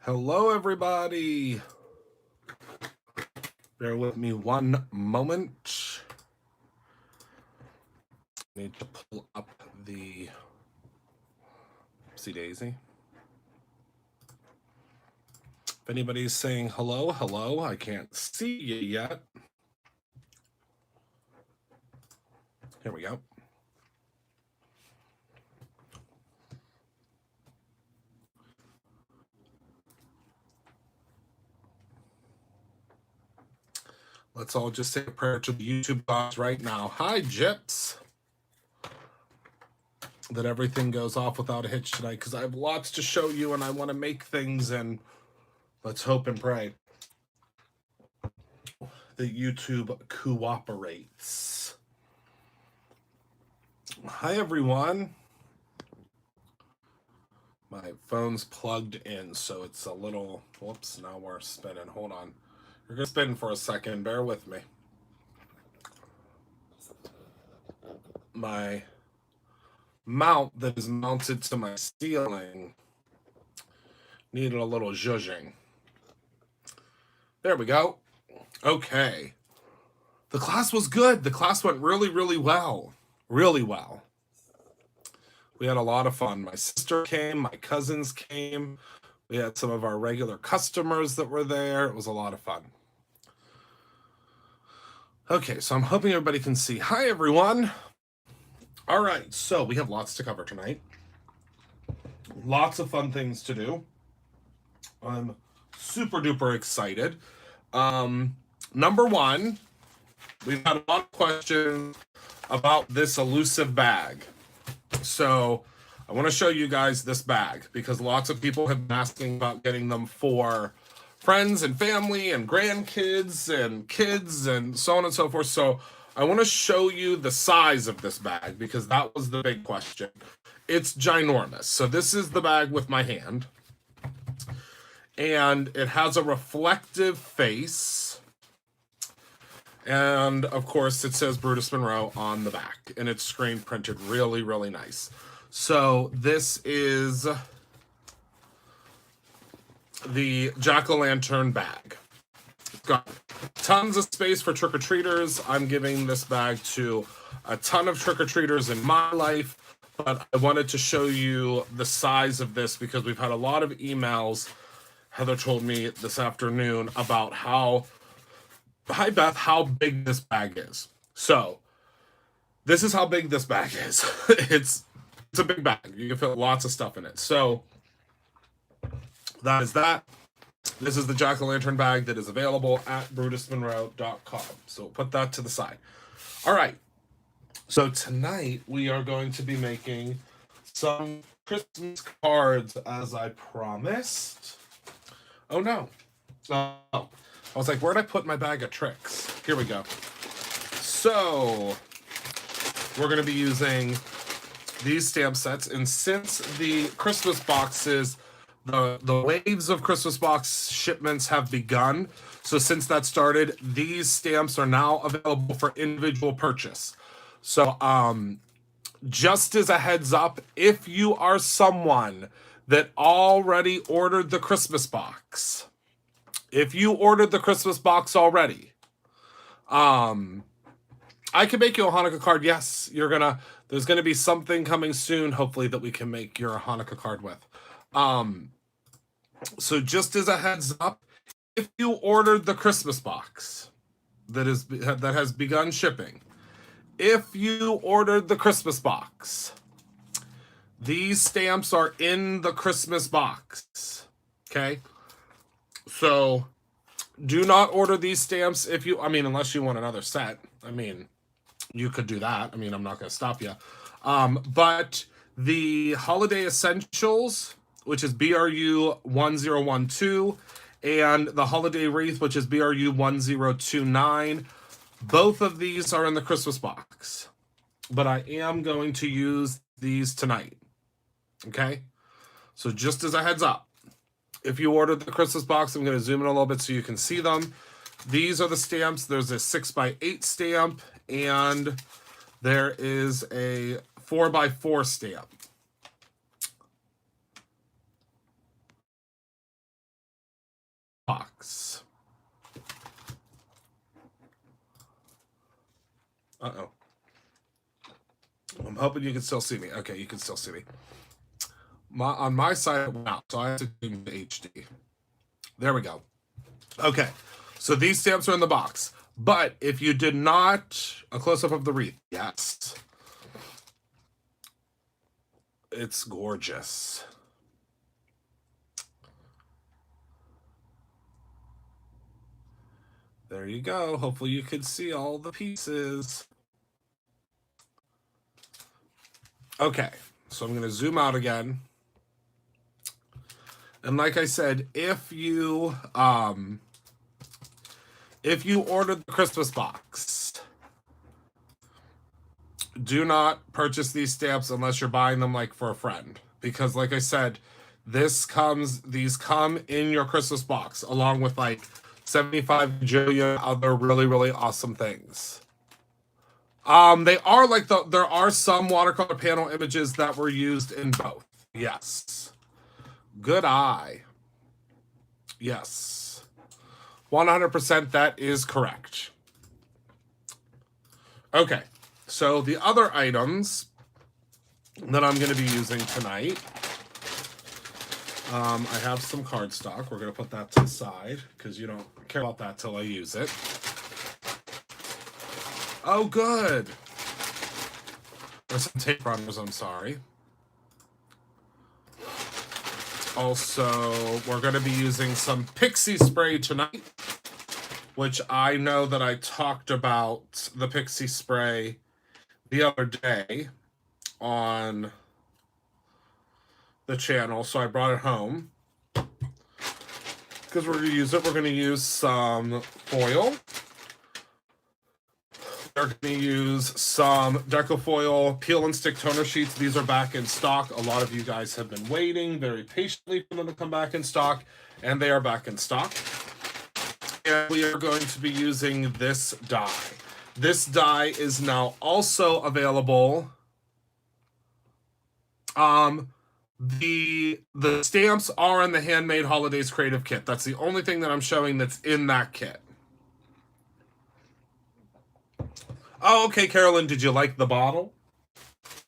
Hello, everybody. Bear with me one moment. Need to pull up the Oopsie Daisy. If anybody's saying hello, hello, I can't see you yet. Here we go. Let's all just say a prayer to the YouTube gods right now. Hi, Jips. That everything goes off without a hitch tonight because I have lots to show you and I want to make things, and let's hope and pray that YouTube cooperates. Hi, everyone. My phone's plugged in, so it's a little... Whoops, now we're spinning. Hold on. You're going to spin for a second. Bear with me. My mount that is mounted to my ceiling needed a little zhuzhing. There we go. Okay. The class was good. The class went really, really well. Really well. We had a lot of fun. My sister came. My cousins came. We had some of our regular customers that were there. It was a lot of fun. Okay, so I'm hoping everybody can see. Hi, everyone. All right, so we have lots to cover tonight. Lots of fun things to do. I'm super duper excited. Number one, we've had a lot of questions about this elusive bag. So I want to show you guys this bag because lots of people have been asking about getting them for friends and family and grandkids and kids and so on and so forth. So I want to show you the size of this bag because that was the big question. It's ginormous. So this is the bag with my hand. And it has a reflective face. And of course it says Brutus Monroe on the back. And it's screen printed really, really nice. So this is the jack-o'-lantern bag. It's got tons of space for trick-or-treaters. I'm giving this bag to a ton of trick-or-treaters in my life, but I wanted to show you the size of this because we've had a lot of emails. Heather told me this afternoon about how, hi Beth, how big this bag is. So this is how big this bag is. It's a big bag. You can fit lots of stuff in it. So that is that. This is the jack-o'-lantern bag that is available at brutusmonroe.com. So put that to the side. All right. So tonight we are going to be making some Christmas cards as I promised. Oh no. Oh. I was like, where'd I put my bag of tricks? Here we go. So we're going to be using these stamp sets, and since the Christmas boxes, the waves of Christmas box shipments have begun, so since that started, these stamps are now available for individual purchase. So just as a heads up, if you are someone that already ordered the Christmas box, if you ordered the Christmas box already, I can make you a Hanukkah card. Yes, there's gonna be something coming soon, hopefully, that we can make your Hanukkah card with. So just as a heads up, if you ordered the Christmas box that has begun shipping, if you ordered the Christmas box, these stamps are in the Christmas box. Okay? So do not order these stamps unless you want another set. You could do that. I'm not going to stop you. But the Holiday Essentials, which is BRU 1012, and the Holiday Wreath, which is BRU 1029, both of these are in the Christmas box. But I am going to use these tonight. Okay? So just as a heads up, if you ordered the Christmas box, I'm going to zoom in a little bit so you can see them. These are the stamps. There's a 6x8 stamp, and there is a 4x4 stamp. box. Uh-oh. I'm hoping you can still see me. Okay, you can still see me. On my side, wow, so I have to zoom to HD. There we go. Okay, so these stamps are in the box. But if you did not, a close-up of the wreath, yes. It's gorgeous. There you go. Hopefully you can see all the pieces. Okay, so I'm going to zoom out again. And like I said, if you ordered the Christmas box, do not purchase these stamps unless you're buying them like for a friend. Because like I said, these come in your Christmas box along with like 75 jillion other really, really awesome things. They are like there are some watercolor panel images that were used in both. Yes. Good eye. Yes. 100% that is correct. Okay. So the other items that I'm going to be using tonight, I have some cardstock. We're going to put that to the side because you don't care about that till I use it. Oh, good. There's some tape runners, I'm sorry. Also, we're going to be using some Pixie spray tonight, which I know that I talked about the Pixie spray the other day on the channel, so I brought it home. Because we're going to use it, we're going to use some foil. We're going to use some Decofoil peel and stick toner sheets. These are back in stock. A lot of you guys have been waiting very patiently for them to come back in stock, and they are back in stock. And we are going to be using this die. This die is now also available. The stamps are in the Handmade Holidays Creative Kit. That's the only thing that I'm showing that's in that kit. Oh, okay, Carolyn, did you like the bottle?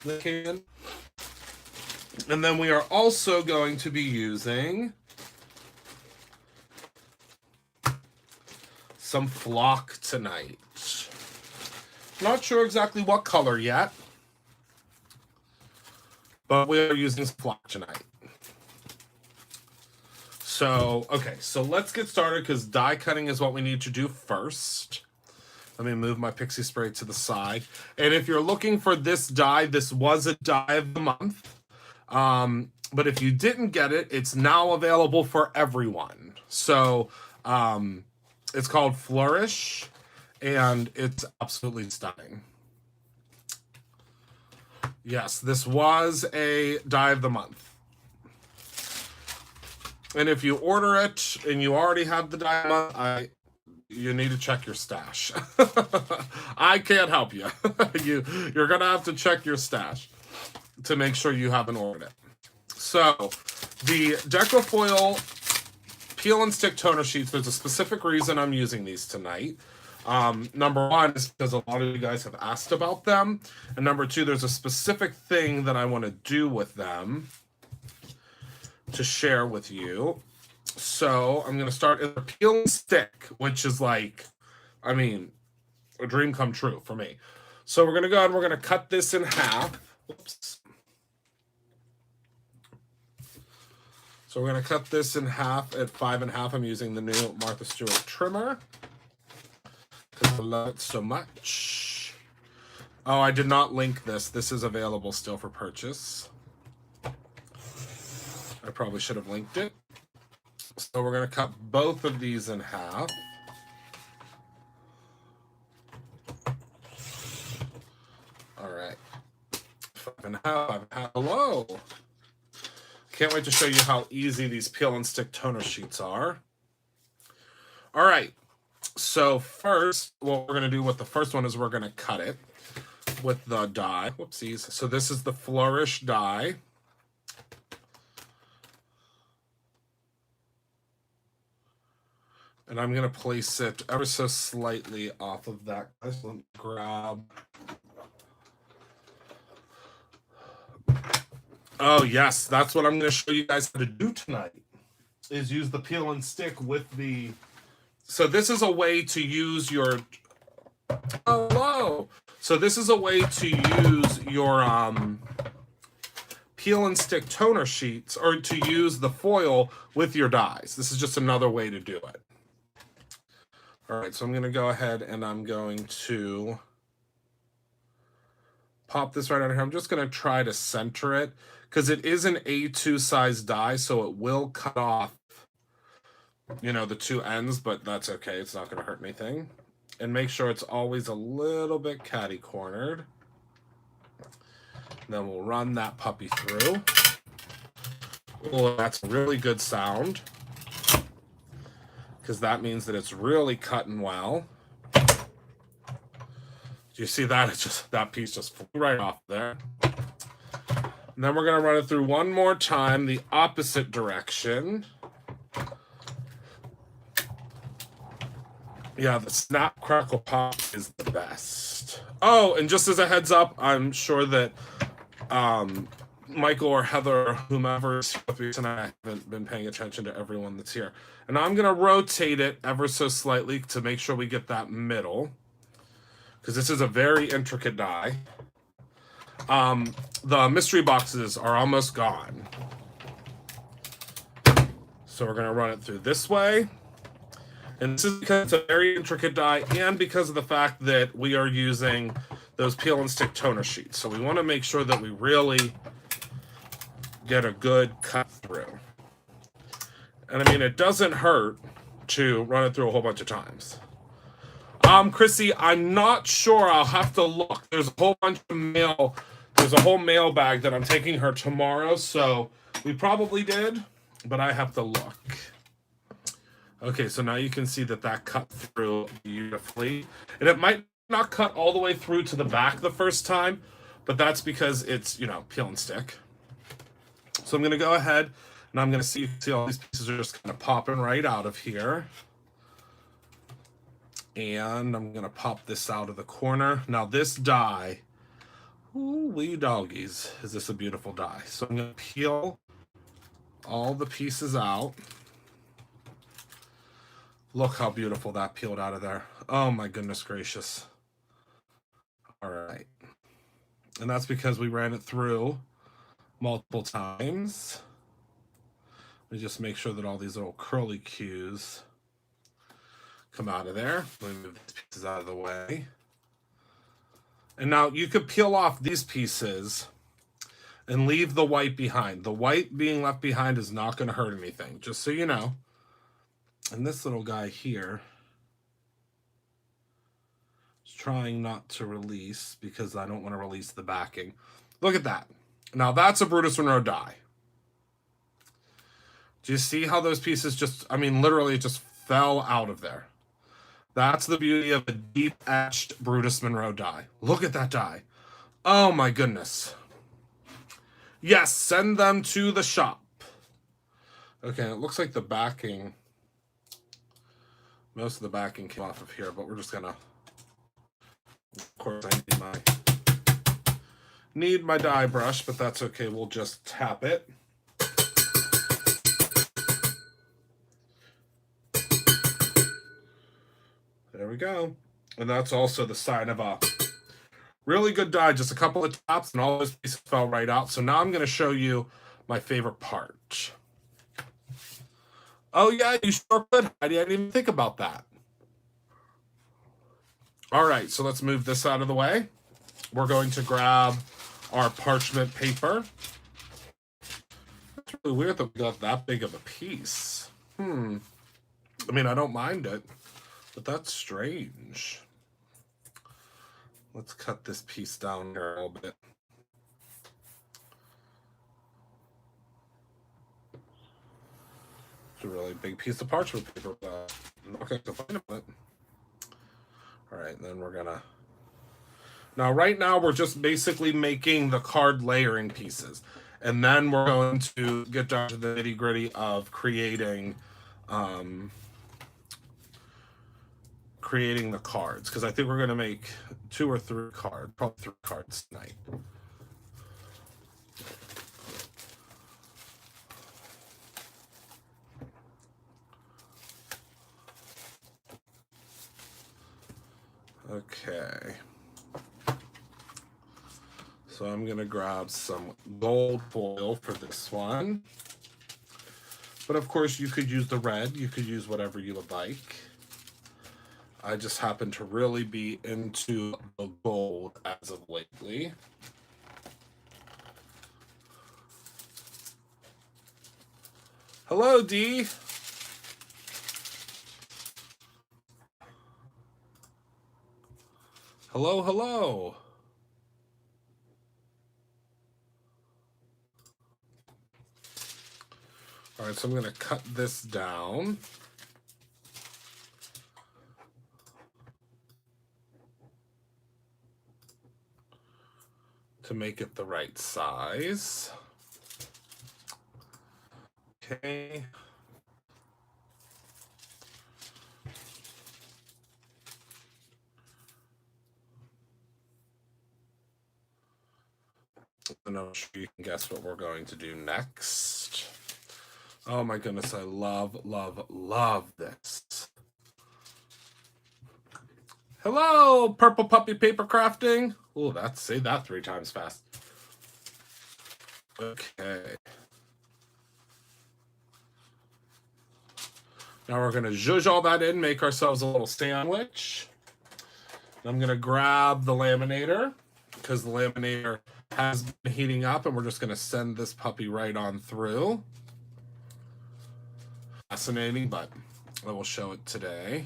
The can? And then we are also going to be using some flock tonight. Not sure exactly what color yet, but we are using some flock tonight. So, okay, so let's get started because die cutting is what we need to do first. Let me move my Pixie spray to the side. And if you're looking for this die, this was a die of the month. But if you didn't get it, it's now available for everyone. So it's called Flourish, and it's absolutely stunning. Yes, this was a die of the month. And if you order it and you already have the die of the month, you need to check your stash. I can't help you. You're going to have to check your stash to make sure you haven't ordered it. So, the Decofoil peel and stick toner sheets, there's a specific reason I'm using these tonight. Number one is because a lot of you guys have asked about them. And number two, there's a specific thing that I want to do with them to share with you. So I'm going to start with a peel and stick, which is like, I mean, a dream come true for me. So we're going to go and we're going to cut this in half. Whoops. So we're going to cut this in half at 5.5. I'm using the new Martha Stewart trimmer because I love it so much. Oh, I did not link this. This is available still for purchase. I probably should have linked it. So we're going to cut both of these in half. All right. 5.5, 5.5. Hello. Can't wait to show you how easy these peel and stick toner sheets are. All right. So first, what we're going to do with the first one is we're going to cut it with the die. Whoopsies. So this is the Flourish die. And I'm going to place it ever so slightly off of that. So let me grab. Oh, yes. That's what I'm going to show you guys how to do tonight, is use the peel and stick with the... So this is a way to use your... Hello! So this is a way to use your peel and stick toner sheets, or to use the foil with your dies. This is just another way to do it. All right, so I'm going to go ahead and I'm going to pop this right out here. I'm just going to try to center it because it is an A2 size die, so it will cut off, you know, the two ends, but that's okay. It's not going to hurt anything. And make sure it's always a little bit catty-cornered. Then we'll run that puppy through. Oh, that's a really good sound, because that means that it's really cutting well. Do you see that? It's just, that piece just flew right off there. And then we're going to run it through one more time, the opposite direction. Yeah, the snap, crackle, pop is the best. Oh, and just as a heads up, I'm sure that Michael or Heather or whomever is here tonight, I haven't been paying attention to everyone that's here. And I'm going to rotate it ever so slightly to make sure we get that middle, because this is a very intricate die. The mystery boxes are almost gone. So we're going to run it through this way. And this is because it's a very intricate die and because of the fact that we are using those peel and stick toner sheets. So we want to make sure that we really get a good cut through. And I mean, it doesn't hurt to run it through a whole bunch of times. Chrissy, I'm not sure. I'll have to look. There's a whole bunch of mail. There's a whole mail bag that I'm taking her tomorrow. So we probably did, but I have to look. Okay, so now you can see that that cut through beautifully. And it might not cut all the way through to the back the first time, but that's because it's, you know, peel and stick. So I'm going to go ahead and I'm going to see all these pieces are just kind of popping right out of here. And I'm going to pop this out of the corner. Now this die, ooh-wee doggies, is this a beautiful die. So I'm going to peel all the pieces out. Look how beautiful that peeled out of there. Oh my goodness gracious. All right. And that's because we ran it through multiple times. Let me just make sure that all these little curly cues come out of there. Let me move these pieces out of the way. And now you could peel off these pieces and leave the white behind. The white being left behind is not going to hurt anything, just so you know. And this little guy here is trying not to release because I don't want to release the backing. Look at that. Now that's a Brutus Monroe die. Do you see how those pieces just, I mean, literally just fell out of there? That's the beauty of a deep etched Brutus Monroe die. Look at that die. Oh my goodness. Yes, send them to the shop. Okay, it looks like the backing, most of the backing came off of here, but we're just gonna, of course I need my die brush, but that's okay. We'll just tap it. There we go. And that's also the sign of a really good die. Just a couple of taps and all those pieces fell right out. So now I'm going to show you my favorite part. Oh yeah, you sure could, Heidi. I didn't even think about that. All right, so let's move this out of the way. We're going to grab our parchment paper. It's really weird that we got that big of a piece. I mean, I don't mind it, but that's strange. Let's cut this piece down here a little bit. It's a really big piece of parchment paper. I'm not going to complain about it. All right, then we're gonna... Now, right now, we're just basically making the card layering pieces. And then we're going to get down to the nitty-gritty of creating creating the cards, because I think we're going to make 2 or 3 cards, probably 3 cards tonight. Okay. So I'm going to grab some gold foil for this one. But of course, you could use the red. You could use whatever you would like. I just happen to really be into the gold as of lately. Hello, Dee. Hello, hello. All right, so I'm going to cut this down. To make it the right size. Okay. And I'm sure you can guess what we're going to do next. Oh my goodness, I love, love, love this. Hello, Purple Puppy Paper Crafting. Oh, say that 3 times fast. Okay. Now we're going to zhuzh all that in, make ourselves a little sandwich. I'm going to grab the laminator, because the laminator has been heating up, and we're just going to send this puppy right on through. Fascinating, but I will show it today.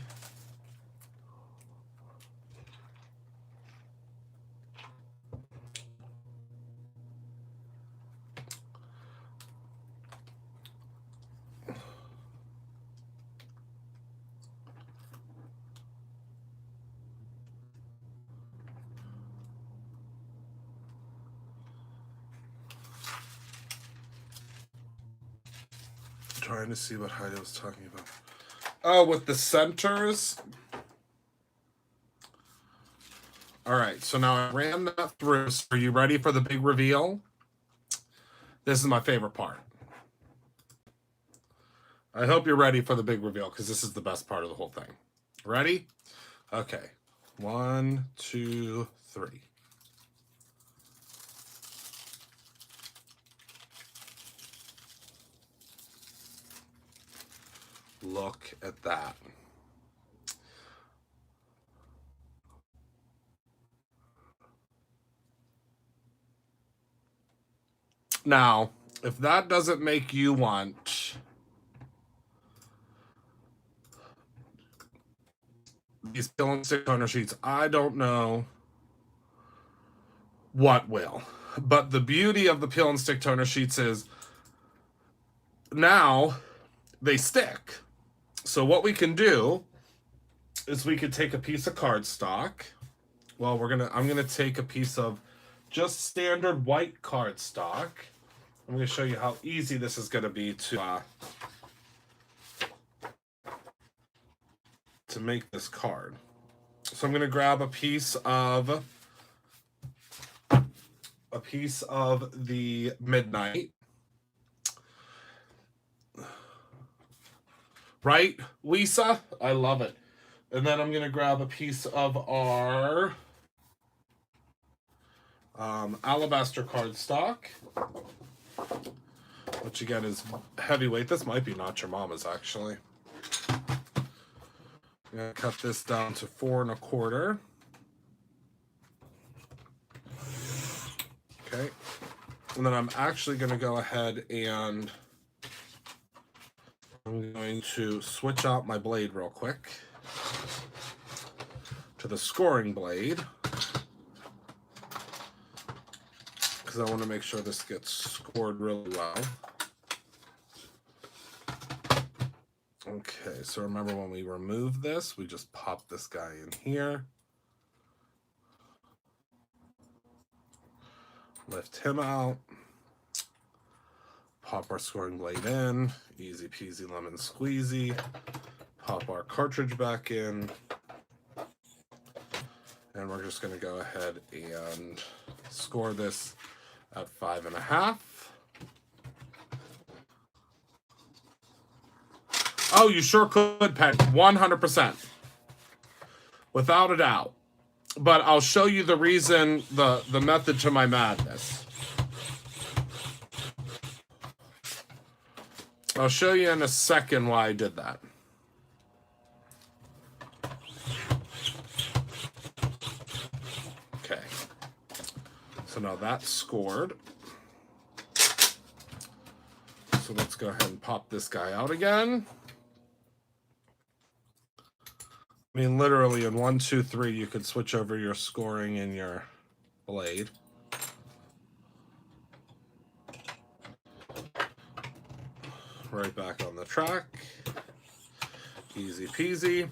Trying to see what Heidi was talking about. Oh, with the centers. All right, so now I ran that through. So are you ready for the big reveal? This is my favorite part. I hope you're ready for the big reveal, because this is the best part of the whole thing. Ready? Okay. 1, 2, 3. Look at that. Now, if that doesn't make you want these Peel and Stick toner sheets, I don't know what will. But the beauty of the Peel and Stick toner sheets is now they stick. So what we can do is we could take a piece of cardstock. Well, I'm gonna take a piece of just standard white cardstock. I'm gonna show you how easy this is gonna be to make this card. So I'm gonna grab a piece of the Midnight. Right, Lisa? I love it. And then I'm going to grab a piece of our Alabaster cardstock, which again is heavyweight. This might be Not Your Mama's, actually. I'm going to cut this down to 4 1/4. Okay. And then I'm actually going to go ahead and I'm going to switch out my blade real quick to the scoring blade, because I want to make sure this gets scored really well. Okay, so remember when we remove this, we just pop this guy in here. Lift him out. Pop our scoring blade in. Easy peasy lemon squeezy. Pop our cartridge back in. And we're just going to go ahead and score this at 5.5. Oh, you sure could, Penny. 100%. Without a doubt. But I'll show you the reason, the method to my madness. I'll show you in a second why I did that. Okay. So now that's scored. So let's go ahead and pop this guy out again. I mean, literally in 1, 2, 3, you could switch over your scoring in your blade. Right back on the track. Easy peasy.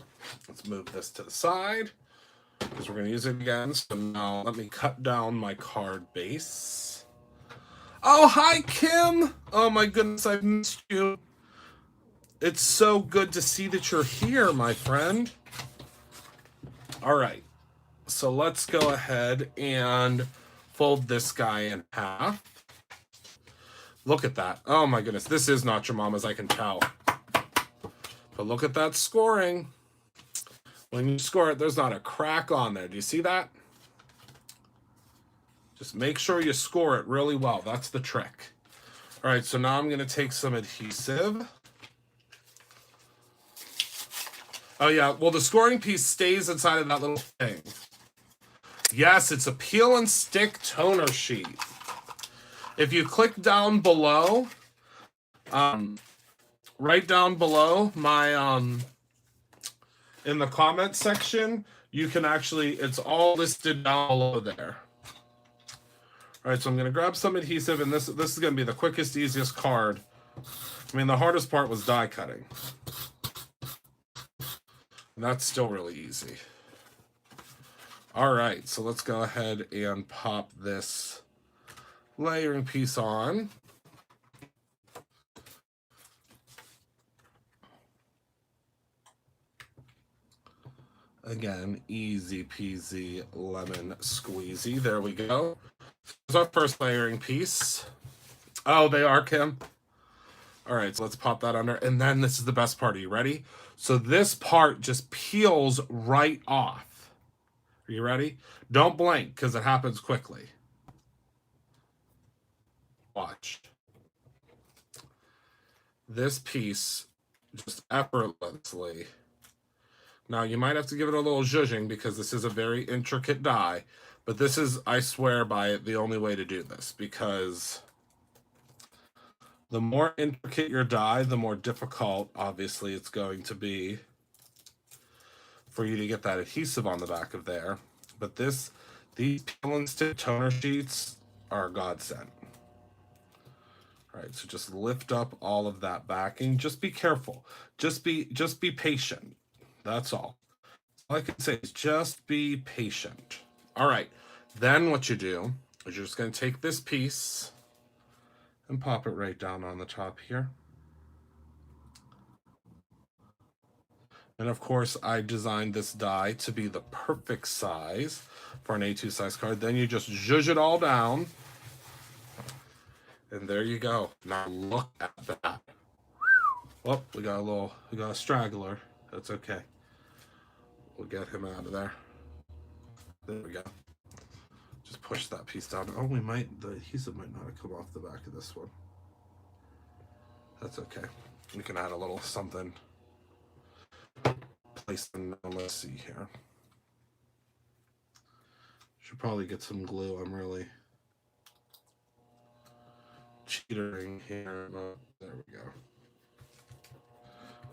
Let's move this to the side because we're going to use it again. So now let me cut down my card base. Oh, hi, Kim. Oh, my goodness, I've missed you. It's so good to see that you're here, my friend. All right, so let's go ahead and fold this guy in half. Look at that. Oh my goodness, this is not your mama's, I can tell. But look at that scoring. When you score it, there's not a crack on there. Do you see that? Just make sure you score it really well. That's the trick. All right, so now I'm going to take some adhesive. Oh, yeah. Well, the scoring piece stays inside of that little thing. Yes, it's a peel and stick toner sheet. If you click down below, right down below my, in the comment section, you can actually, it's all listed down below there. All right, so I'm going to grab some adhesive, and this is going to be the quickest, easiest card. I mean, the hardest part was die cutting. And that's still really easy. All right, so let's go ahead and pop this layering piece on. Again, easy peasy lemon squeezy. There we go. There's our first layering piece. Oh, they are, Kim. All right, so let's pop that under. And then this is the best part. Are you ready? So this part just peels right off. Are you ready? Don't blink because it happens quickly. Watch. This piece just effortlessly. Now, you might have to give it a little zhuzhing because this is a very intricate die. But this is, I swear by it, the only way to do this. Because the more intricate your die, the more difficult, obviously, it's going to be for you to get that adhesive on the back of there. But these peel and stick toner sheets are a godsend. All right, so just lift up all of that backing. Just be careful. Just be patient. That's all. All I can say is just be patient. All right, then what you do is you're just going to take this piece and pop it right down on the top here. And of course, I designed this die to be the perfect size for an A2 size card. Then you just zhuzh it all down. And there you go. Now look at that. Oh, we got a straggler. That's okay. We'll get him out of there. There we go. Just push that piece down. Oh, the adhesive might not have come off the back of this one. That's okay. We can add a little something. Place them, let's see here. Should probably get some glue. I'm really cheatering here. Oh, there we go.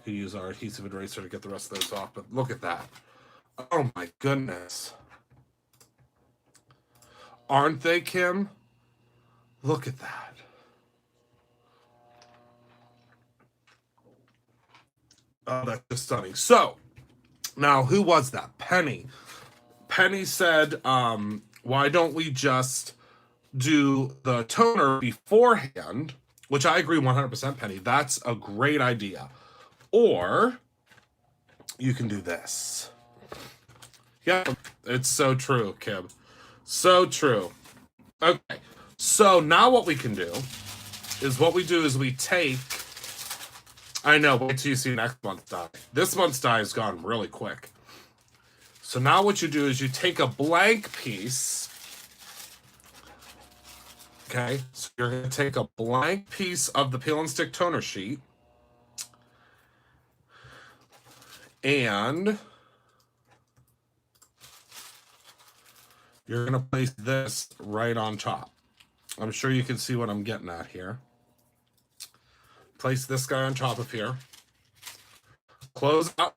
We use our adhesive eraser to get the rest of those off, but look at that. Oh my goodness. Aren't they, Kim? Look at that. Oh, that's just stunning. So, now who was that? Penny. Penny said, why don't we just do the toner beforehand? Which I agree 100%, Penny. That's a great idea. Or you can do this. Yeah, it's so true, Kim. So true. Okay, so now what we can do is we take... I know, wait till you see next month's die. This month's die has gone really quick. So now what you do is you take a blank piece. Okay, so you're going to take a blank piece of the peel and stick toner sheet. And you're going to place this right on top. I'm sure you can see what I'm getting at here. Place this guy on top of here. Close up.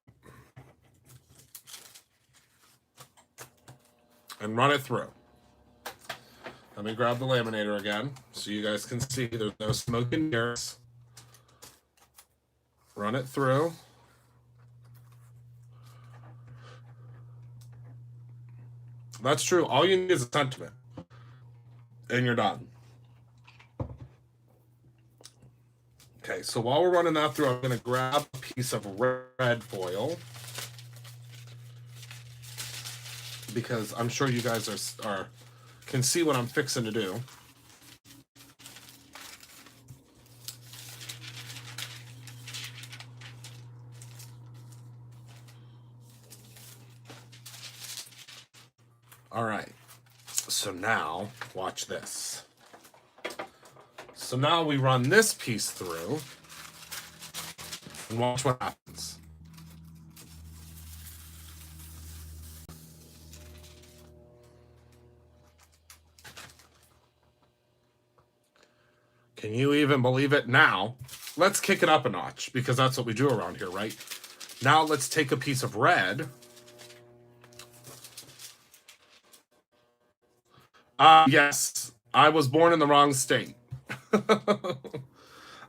And run it through. Let me grab the laminator again so you guys can see there's no smoke and mirrors. Run it through. That's true. All you need is a sentiment. And you're done. Okay, so while we're running that through, I'm going to grab a piece of red foil. Because I'm sure you guys can see what I'm fixing to do. All right, so now watch this. So now we run this piece through and watch what happens. Can you even believe it? Now, let's kick it up a notch because that's what we do around here, right? Now let's take a piece of red. Yes, I was born in the wrong state.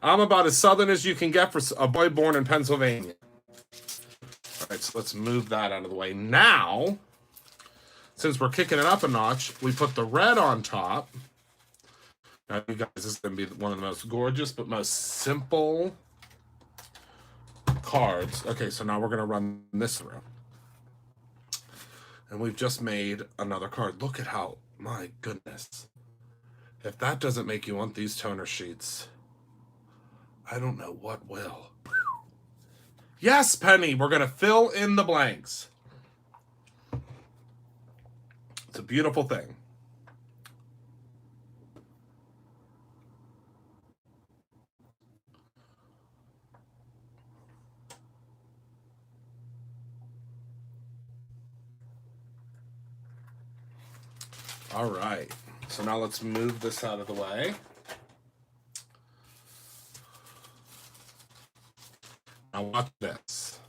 I'm about as southern as you can get for a boy born in Pennsylvania. All right, so let's move that out of the way. Now, since we're kicking it up a notch, we put the red on top. Now, you guys, this is going to be one of the most gorgeous but most simple cards. Okay, so now we're going to run this through. And we've just made another card. Look at how, my goodness. If that doesn't make you want these toner sheets, I don't know what will. Yes, Penny, we're going to fill in the blanks. It's a beautiful thing. All right, so now let's move this out of the way. Now watch this.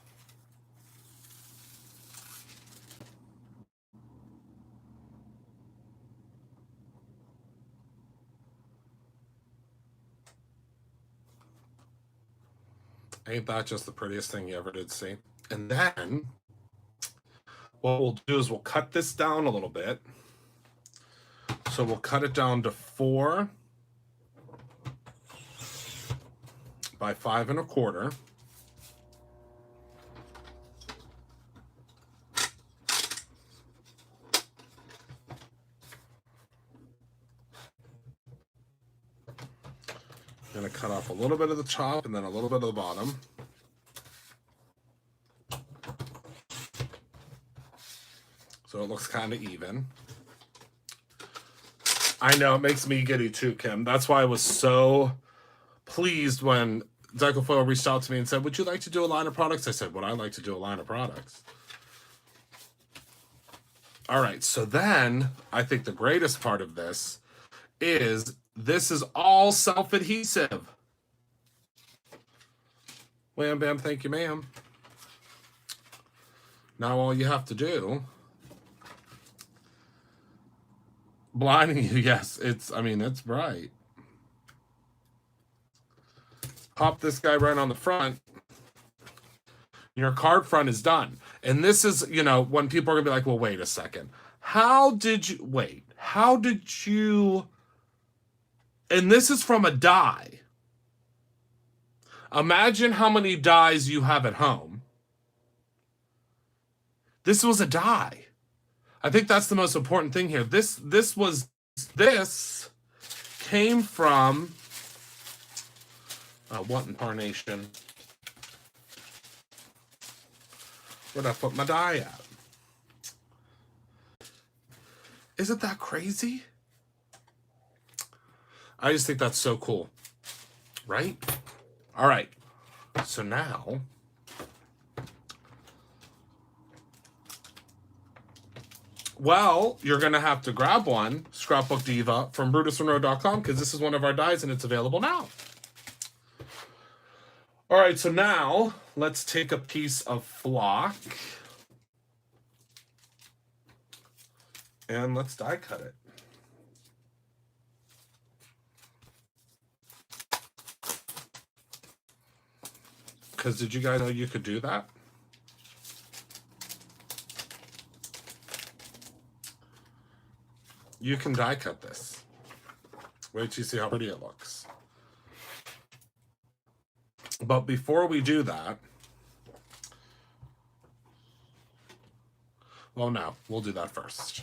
Ain't that just the prettiest thing you ever did see? And then what we'll do is we'll cut this down a little bit. So we'll cut it down to 4 by 5 1/4. I'm going to cut off a little bit of the top and then a little bit of the bottom. So it looks kind of even. I know, it makes me giddy too, Kim. That's why I was so pleased when Decofoil reached out to me and said, would you like to do a line of products? I said, would I like to do a line of products? All right, so then I think the greatest part of this is all self-adhesive. Wham, bam, thank you, ma'am. Now all you have to do... Blinding you, yes. It's bright. Pop this guy right on the front. Your card front is done. And this is, when people are going to be like, well, wait a second. How did you... And this is from a die. Imagine how many dies you have at home. This was a die. I think that's the most important thing here. This came from what incarnation? Where'd I put my die at? Isn't that crazy? I just think that's so cool. Right? All right. So now, well, you're going to have to grab one, Scrapbook Diva, from BrutusMonroe.com, because this is one of our dies and it's available now. All right, so now let's take a piece of flock and let's die cut it. Because did you guys know you could do that? You can die cut this. Wait till you see how pretty it looks. But before we do that, well, no, we'll do that first.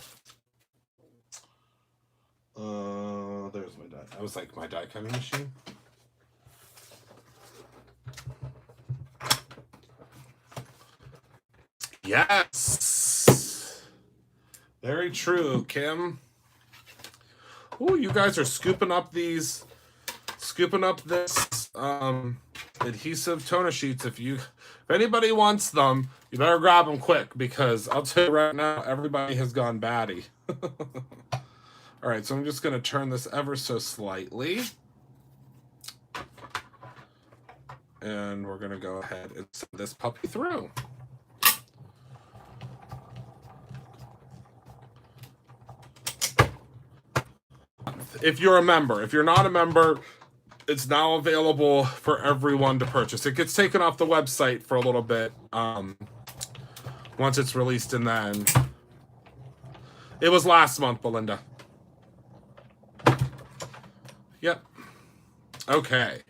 There's my die. I was like, my die cutting machine. Yes. Very true, Kim. Oh, you guys are scooping up this adhesive toner sheets. If anybody wants them, you better grab them quick, because I'll tell you right now, everybody has gone batty. All right, so I'm just going to turn this ever so slightly. And we're going to go ahead and send this puppy through. If you're a member. If you're not a member, it's now available for everyone to purchase. It gets taken off the website for a little bit once it's released, and then it was last month, Belinda. Yep. Okay.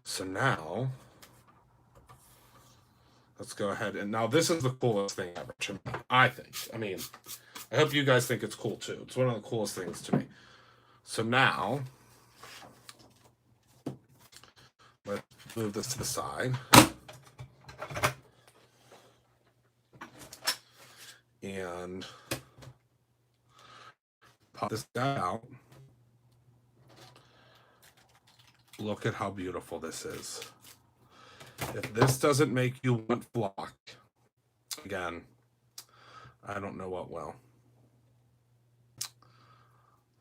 So now let's go ahead, and now this is the coolest thing ever to me, I think. I mean, I hope you guys think it's cool too. It's one of the coolest things to me. So now, let's move this to the side. And pop this guy out. Look at how beautiful this is. If this doesn't make you want flock, again, I don't know what will.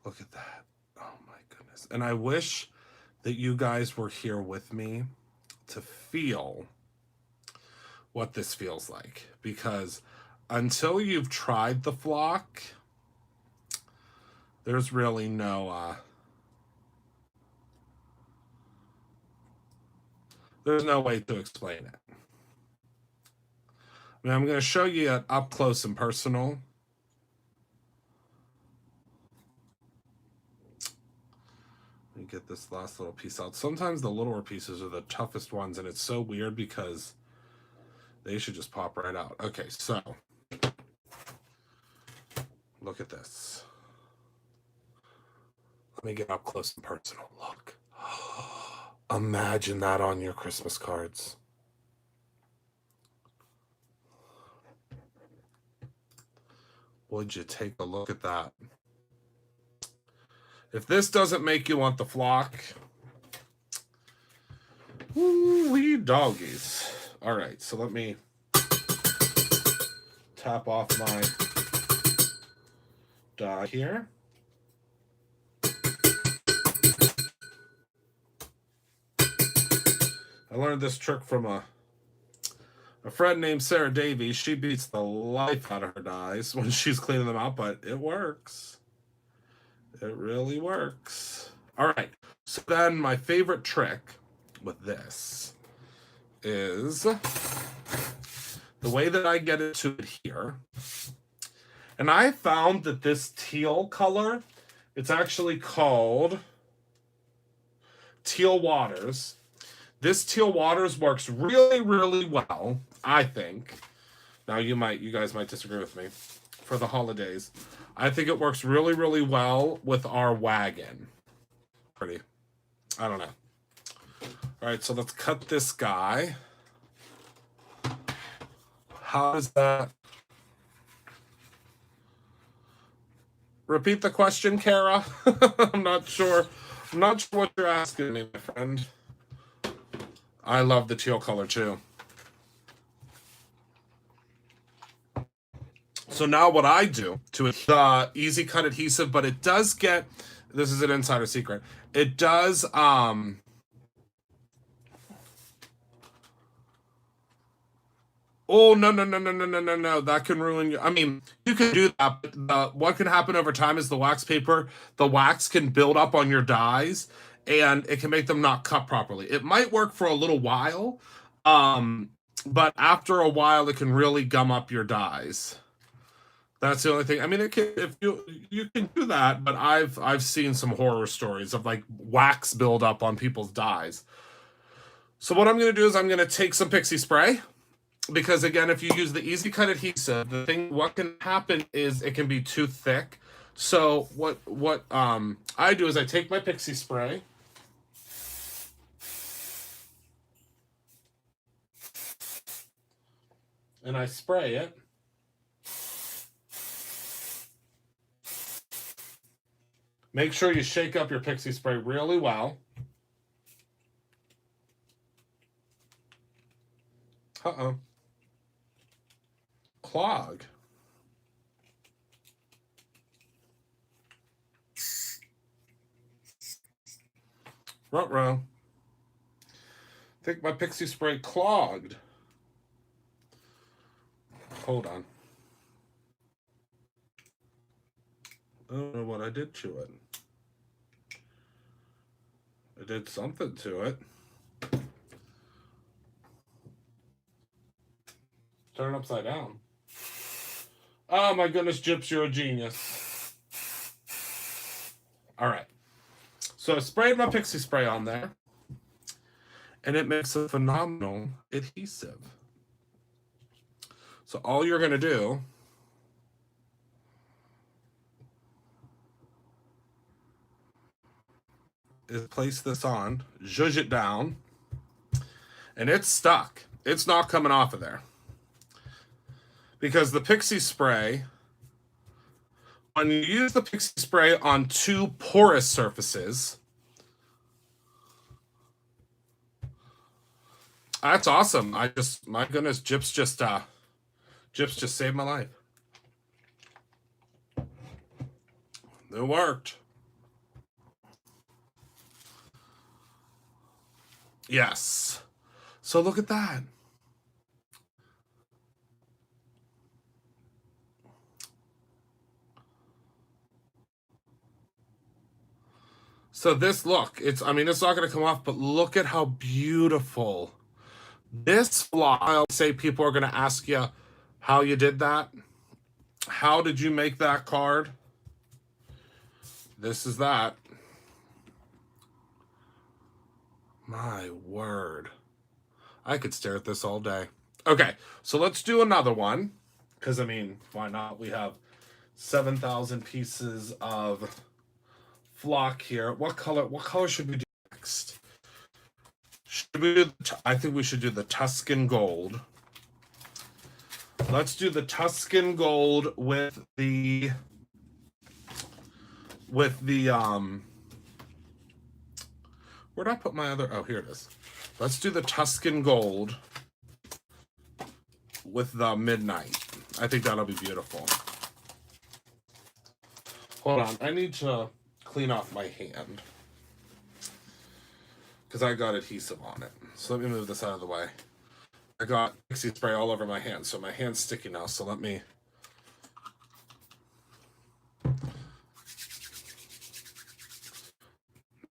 Look at that. Oh my goodness. And I wish that you guys were here with me to feel what this feels like, because until you've tried the flock, there's really no there's no way to explain it. I mean, I'm going to show you it up close and personal. Let me get this last little piece out. Sometimes the littler pieces are the toughest ones, and it's so weird because they should just pop right out. Okay, so look at this. Let me get up close and personal. Look. Imagine that on your Christmas cards. Would you take a look at that? If this doesn't make you want the flock, wee doggies. All right, so let me tap off my die here. I learned this trick from a friend named Sarah Davies. She beats the life out of her dies when she's cleaning them out, but it works. It really works. All right. So then my favorite trick with this is the way that I get it to adhere. And I found that this teal color, it's actually called Teal Waters. This Teal Waters works really, really well, I think. Now you guys might disagree with me. for the holidays. I think it works really, really well with our wagon. Pretty. I don't know. All right, so let's cut this guy. How does that... Repeat the question, Kara. I'm not sure. I'm not sure what you're asking me, my friend. I love the teal color too. So now what I do to the Easy Cut adhesive, but it does get, this is an insider secret. It does oh, no. That can ruin you. I mean, you can do that, but what can happen over time is the wax paper, the wax can build up on your dies, and it can make them not cut properly. It might work for a little while, but after a while, it can really gum up your dies. That's the only thing. I mean, it can, if you can do that, but I've seen some horror stories of like wax build up on people's dies. So what I'm going to do is I'm going to take some pixie spray, because again, if you use the Easy Cut adhesive, what can happen is it can be too thick. So what I do is I take my pixie spray, and I spray it. Make sure you shake up your pixie spray really well. Uh-oh. Clog. Ruh-roh. I think my pixie spray clogged. Hold on. I don't know what I did to it. I did something to it. Turn it upside down. Oh my goodness, Gyps, you're a genius. All right. So I sprayed my pixie spray on there, and it makes a phenomenal adhesive. So all you're going to do is place this on, zhuzh it down, and it's stuck. It's not coming off of there. Because the pixie spray, when you use the pixie spray on two porous surfaces, that's awesome. My goodness, Gyps just saved my life. It worked. Yes. So look at that. So this, look, I mean, it's not going to come off, but look at how beautiful. This fly, I'll say people are going to ask you how you did that. How did you make that card? This is that. My word. I could stare at this all day. Okay, so let's do another one. Because, I mean, why not? We have 7,000 pieces of flock here. What color should we do next? Should we do I think we should do the Tuscan Gold. Let's do the Tuscan Gold with the where'd I put my other, oh, here it is. Let's do the Tuscan Gold with the Midnight. I think that'll be beautiful. Hold on, I need to clean off my hand because I got adhesive on it. So let me move this out of the way. I got pixie spray all over my hand, so my hand's sticky now. So let me.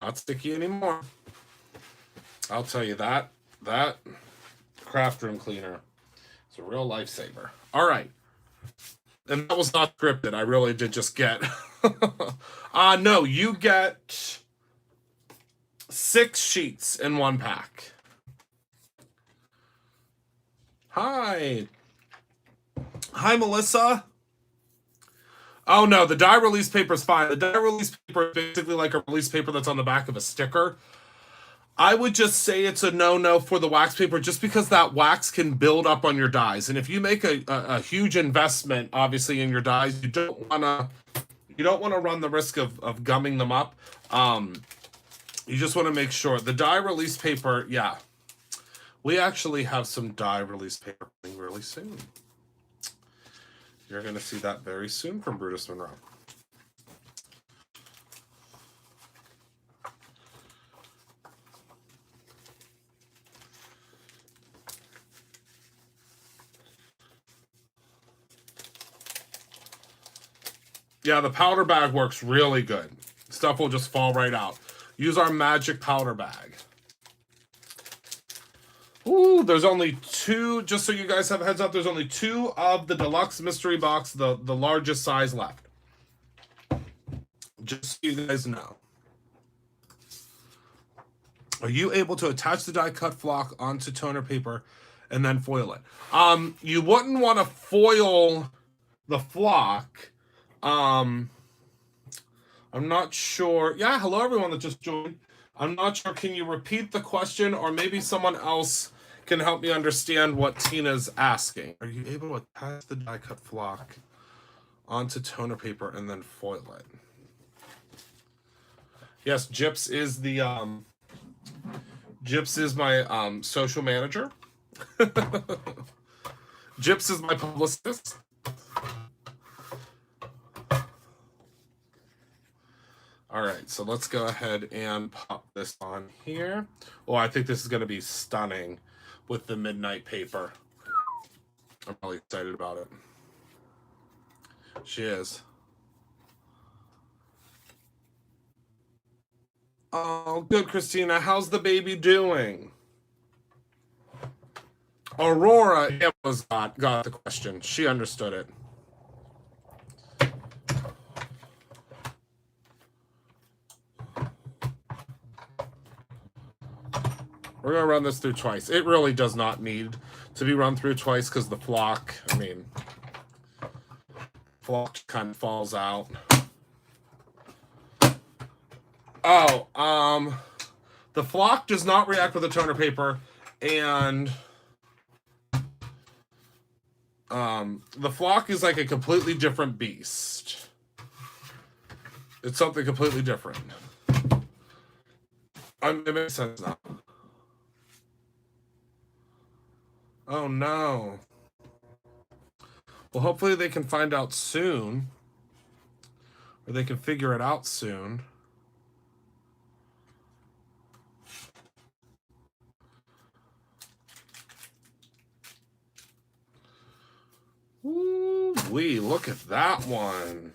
Not sticky anymore. I'll tell you that craft room cleaner is a real lifesaver. All right. And that was not scripted. I really did just get... no, you get 6 sheets in one pack. Hi. Hi, Melissa. Oh no, the die release paper is fine. The die release paper is basically like a release paper that's on the back of a sticker. I would just say it's a no-no for the wax paper just because that wax can build up on your dies. And if you make a huge investment, obviously, in your dies, you don't want to run the risk of gumming them up. You just want to make sure. The die release paper, yeah. We actually have some die release paper coming really soon. You're going to see that very soon from Brutus Monroe. Yeah, the powder bag works really good. Stuff will just fall right out. Use our magic powder bag. Ooh, there's only 2, just so you guys have a heads up, there's only 2 of the deluxe mystery box, the largest size left. Just so you guys know. Are you able to attach the die cut flock onto toner paper and then foil it? You wouldn't want to foil the flock. I'm not sure. Yeah, hello everyone that just joined. I'm not sure. Can you repeat the question, or maybe someone else can help me understand what Tina's asking? Are you able to attach the die cut flock onto toner paper and then foil it? Yes, Gyps is the Gyps is my social manager. Gyps is my publicist. All right, so let's go ahead and pop this on here. Oh, I think this is going to be stunning with the midnight paper. I'm really excited about it. She is. Oh, good, Christina. How's the baby doing? Aurora got the question. She understood it. We're going to run this through twice. It really does not need to be run through twice because the flock, flock kind of falls out. Oh, the flock does not react with the toner paper, and the flock is like a completely different beast. It's something completely different. It makes sense now. Oh no. Well, hopefully they can find out soon, or they can figure it out soon. Ooh-wee, look at that one.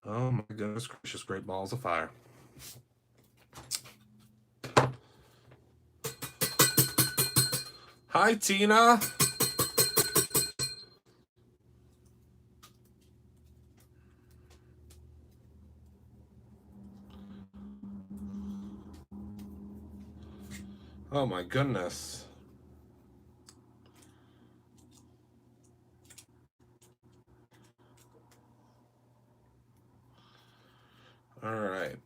Oh my goodness gracious, great balls of fire. Hi, Tina. Oh my goodness. All right.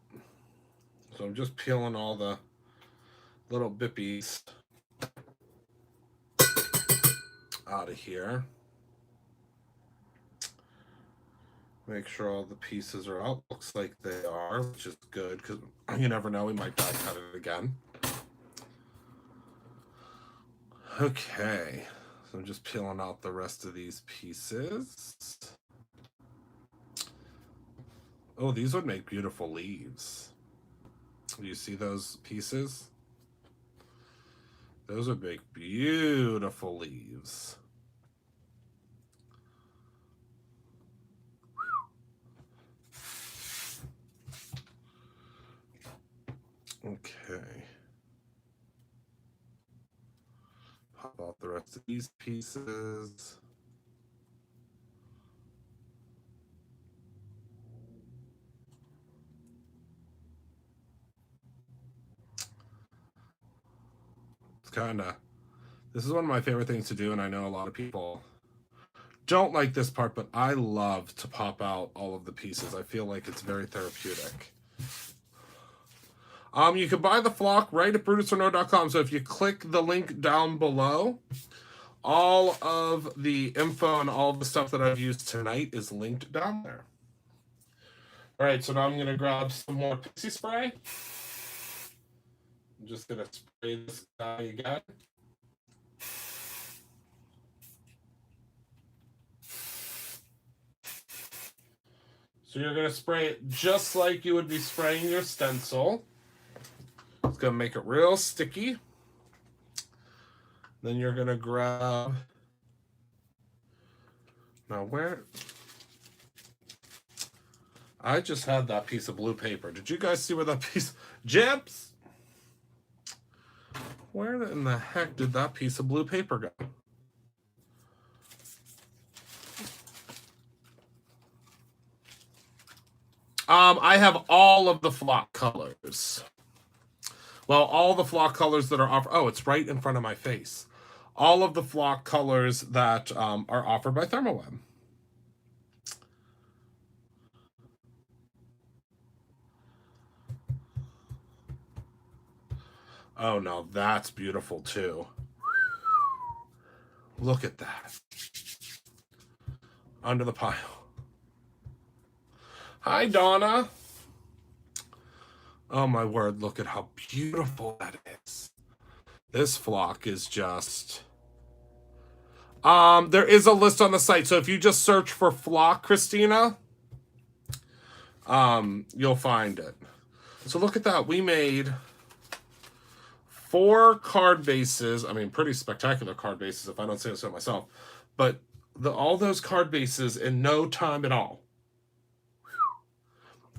So I'm just peeling all the little bippies out of here. Make sure all the pieces are out. Looks like they are, which is good because you never know, we might die cut it again. Okay, so I'm just peeling out the rest of these pieces. Oh, these would make beautiful leaves. Do you see those pieces? Those would make beautiful leaves. Okay. Pop out the rest of these pieces. It's kind of, this is one of my favorite things to do, and I know a lot of people don't like this part, but I love to pop out all of the pieces. I feel like it's very therapeutic. You can buy the flock right at brutusforno.com. So if you click the link down below, all of the info and all of the stuff that I've used tonight is linked down there. All right, so now I'm going to grab some more pixie spray. I'm just going to spray this guy again. So you're going to spray it just like you would be spraying your stencil. It's going to make it real sticky. Then you're going to grab... Now where... I just had that piece of blue paper. Did you guys see where that piece... Jips! Where in the heck did that piece of blue paper go? I have all of the flock colors. Well, all the flock colors that are offered... Oh, it's right in front of my face. All of the flock colors that are offered by ThermoWeb. Oh, no, that's beautiful, too. Look at that. Under the pile. Hi, Donna. Oh, my word, look at how beautiful that is. This flock is just... there is a list on the site, so if you just search for flock, Christina, you'll find it. So look at that. We made 4 card bases. I mean, pretty spectacular card bases, if I don't say so myself. But all those card bases in no time at all.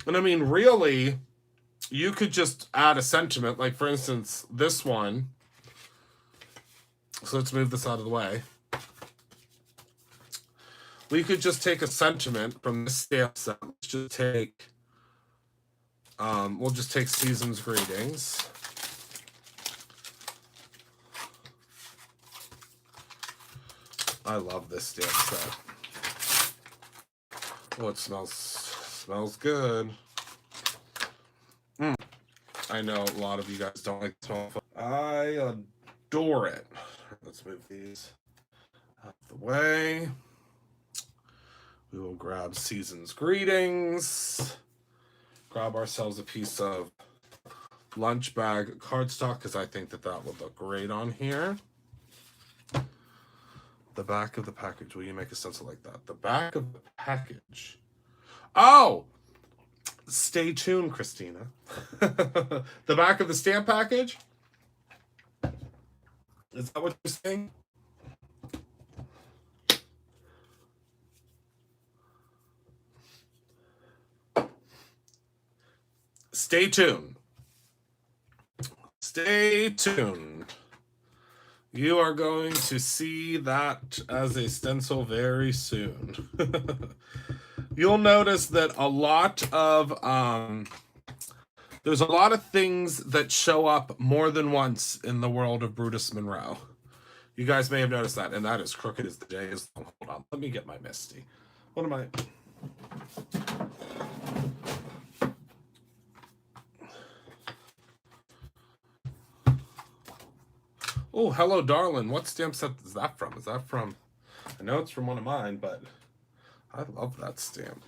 And I mean, really, you could just add a sentiment. Like, for instance, this one. So let's move this out of the way. We could just take a sentiment from this stamp set. Let's just take, we'll just take Season's Greetings. I love this stamp set. Oh, it smells good. I know a lot of you guys don't like the smell. I adore it. Let's move these out the way. We will grab Season's Greetings. Grab ourselves a piece of lunch bag cardstock because I think that would look great on here. The back of the package. Will you make a stencil like that? The back of the package. Oh! Stay tuned, Christina. The back of the stamp package? Is that what you're saying? Stay tuned. Stay tuned. You are going to see that as a stencil very soon. You'll notice that a lot of there's a lot of things that show up more than once in the world of Brutus Monroe. You guys may have noticed that, and that is crooked as the day is long. Hold on, let me get my Misty. What am I? Oh, hello, darling. What stamp set is that from? Is that from... I know it's from one of mine, but I love that stamp.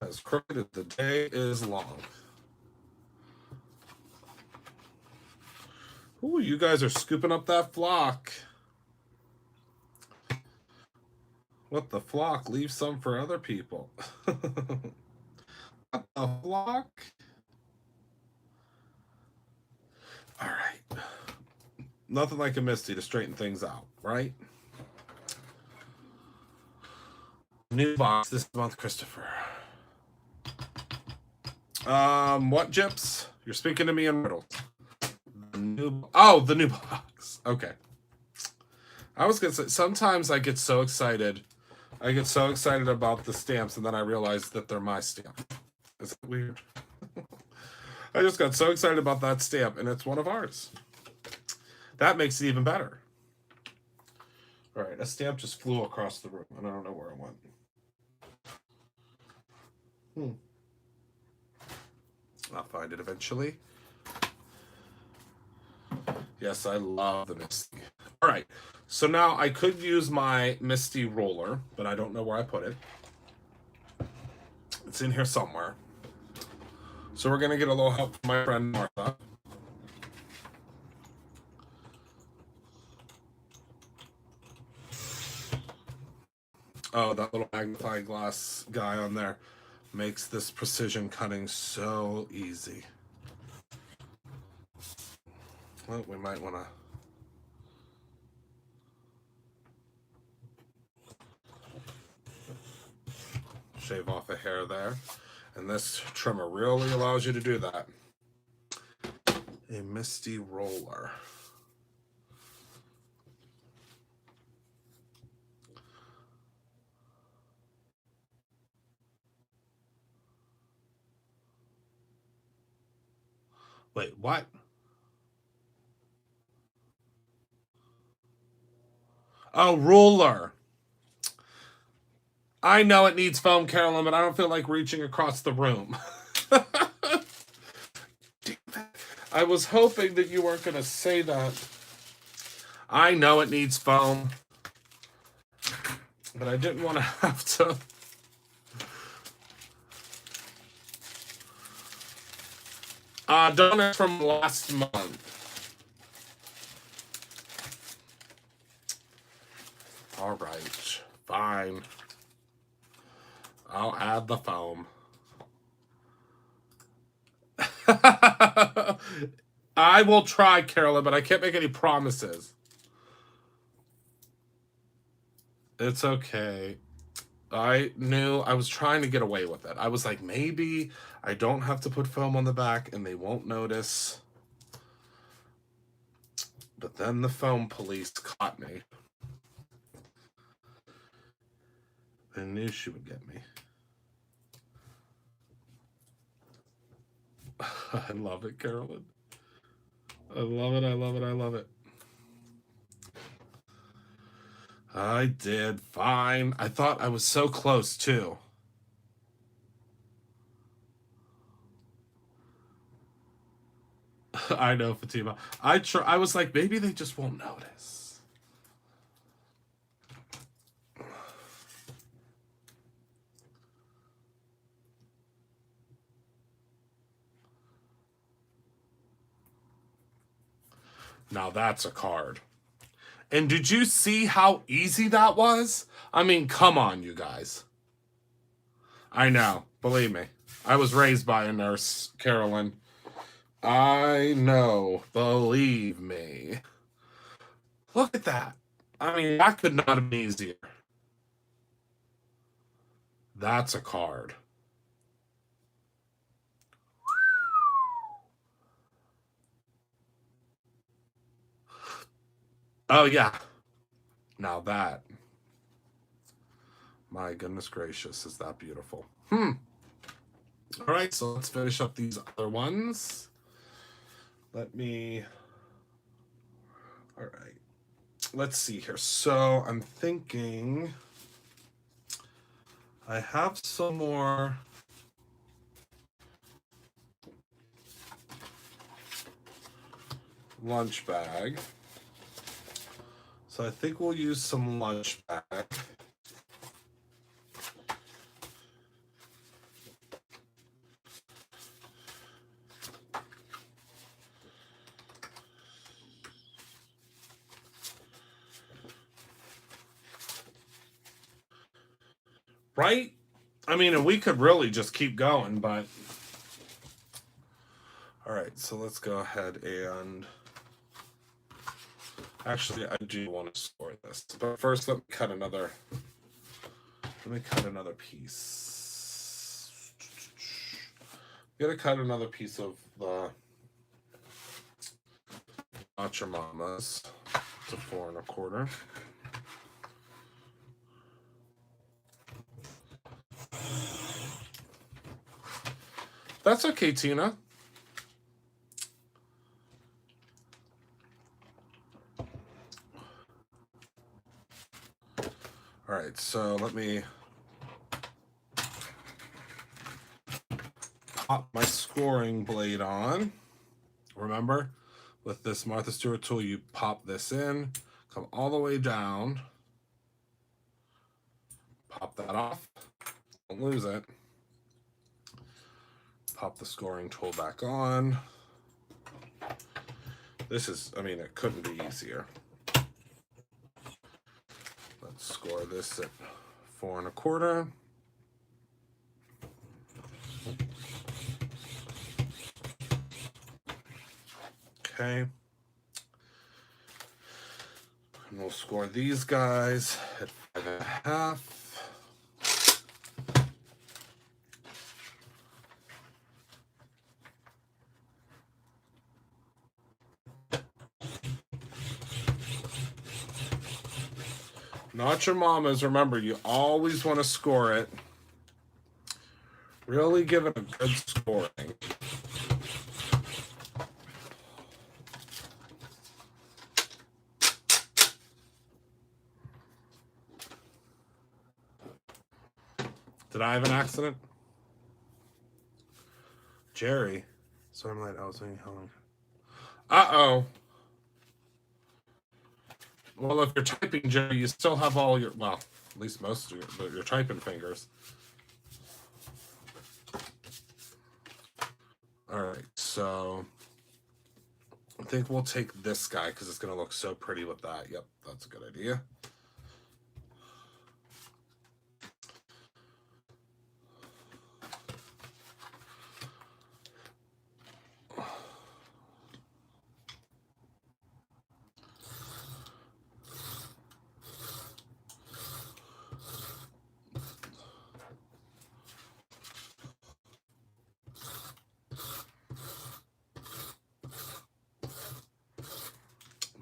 As crooked as the day is long. Ooh, you guys are scooping up that flock. What the flock? Leave some for other people. What the flock? All right. Nothing like a Misty to straighten things out, right? New box this month, Christopher. What, Jips? You're speaking to me in riddles. The new box. Okay. I was gonna say, sometimes I get so excited. I get so excited about the stamps, and then I realize that they're my stamp. Is that weird? I just got so excited about that stamp, and it's one of ours. That makes it even better. All right, right, a stamp just flew across the room, and I don't know where it went. I'll find it eventually. Yes, I love the Misty. All right, so now I could use my Misty roller, but I don't know where I put it. It's in here somewhere. So we're going to get a little help from my friend Martha. Oh, that little magnifying glass guy on there makes this precision cutting so easy. Well, we might want to... shave off a hair there. And this trimmer really allows you to do that. A Misty roller. Wait, what? Oh, ruler. I know it needs foam, Carolyn, but I don't feel like reaching across the room. I was hoping that you weren't going to say that. I know it needs foam, but I didn't want to have to. Donuts from last month. All right, fine. I'll add the foam. I will try, Carolyn, but I can't make any promises. It's okay. I knew I was trying to get away with it. I was like, maybe I don't have to put foam on the back and they won't notice. But then the foam police caught me. I knew she would get me. I love it, Carolyn. I love it, I love it, I love it. I did fine. I thought I was so close, too. I know, Fatima. I was like, maybe they just won't notice. Now that's a card. And did you see how easy that was? I mean, come on, you guys. I know. Believe me. I was raised by a nurse, Carolyn. I know. Believe me. Look at that. I mean, that could not have been easier. That's a card. Oh, yeah. Now that. My goodness gracious, is that beautiful. All right, so let's finish up these other ones. Let me... All right. Let's see here. So I'm thinking... I have some more... lunch bag. So I think we'll use some lunch bag. Right? I mean, and we could really just keep going, but... All right, so let's go ahead and... Actually, I do want to store this. But first, let me cut another piece. Gotta cut another piece of the Not Your Mama's to 4 1/4. That's okay, Tina. All right, so let me pop my scoring blade on. Remember, with this Martha Stewart tool, you pop this in, come all the way down, pop that off, don't lose it. Pop the scoring tool back on. This is, I mean, it couldn't be easier. Let's score this at 4 1/4. Okay. And we'll score these guys at 5 1/2. Not your mama's. Remember, you always want to score it. Really give it a good scoring. Did I have an accident? Jerry. So I'm like, I was thinking how long. Uh-oh. Well, if you're typing, Jerry, you still have all your, well, at least most of your typing fingers. All right, so I think we'll take this guy because it's going to look so pretty with that. Yep, that's a good idea.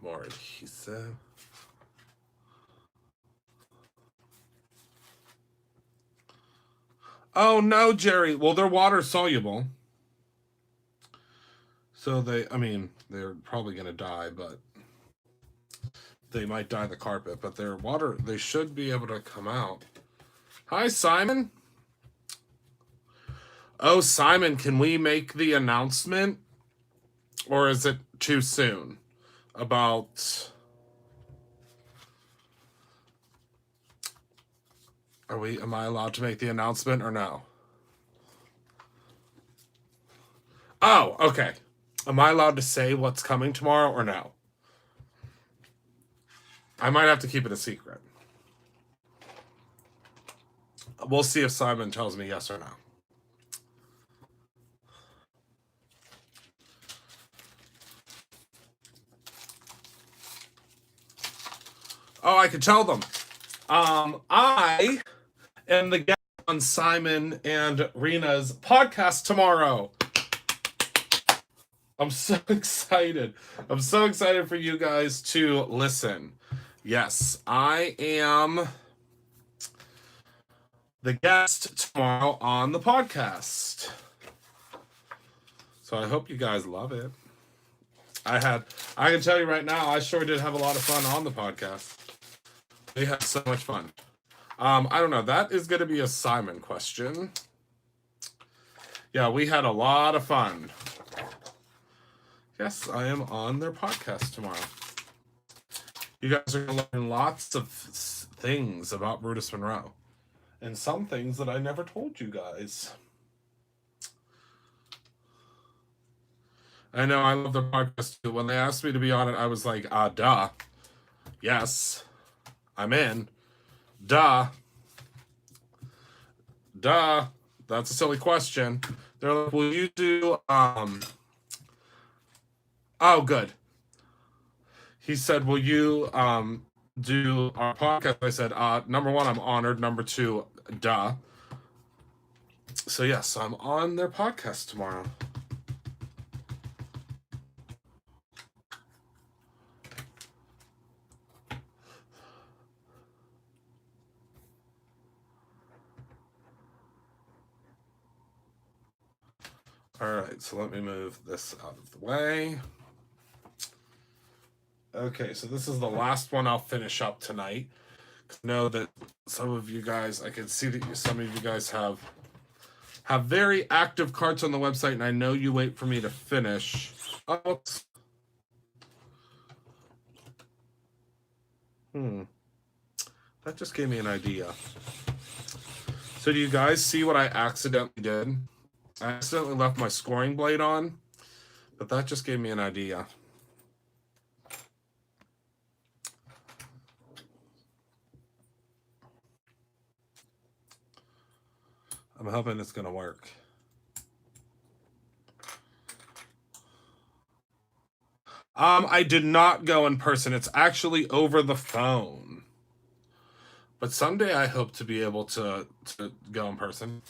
More adhesive. Oh no, Jerry. Well, they're water soluble. So I mean, they're probably going to die, but they might dye the carpet, but they're water, they should be able to come out. Hi, Simon. Oh, Simon, can we make the announcement? Or is it too soon? About... am I allowed to make the announcement or no? Oh, okay. Am I allowed to say what's coming tomorrow or no? I might have to keep it a secret. We'll see if Simon tells me yes or no. Oh, I could tell them. I am the guest on Simon and Rena's podcast tomorrow. I'm so excited. I'm so excited for you guys to listen. Yes, I am the guest tomorrow on the podcast. So I hope you guys love it. I can tell you right now, I sure did have a lot of fun on the podcast. We had so much fun. I don't know. That is going to be a Simon question. Yeah, we had a lot of fun. Yes, I am on their podcast tomorrow. You guys are going to learn lots of things about Brutus Monroe. And some things that I never told you guys. I know, I love the podcast too. When they asked me to be on it, I was like, duh. Yes, I'm in. Duh. Duh. That's a silly question. They're like, will you do, oh, good. He said, will you, do our podcast? I said, number one, I'm honored. Number two, duh. So yes, I'm on their podcast tomorrow. All right, so let me move this out of the way. Okay, so this is the last one I'll finish up tonight Know that some of you guys, I can see that some of you guys have very active carts on the website, and I know you wait for me to finish. Oh, that just gave me an idea. So do you guys see what I accidentally did? I accidentally left my scoring blade on, but that just gave me an idea. I'm hoping it's going to work. I did not go in person. It's actually over the phone. But someday I hope to be able to go in person.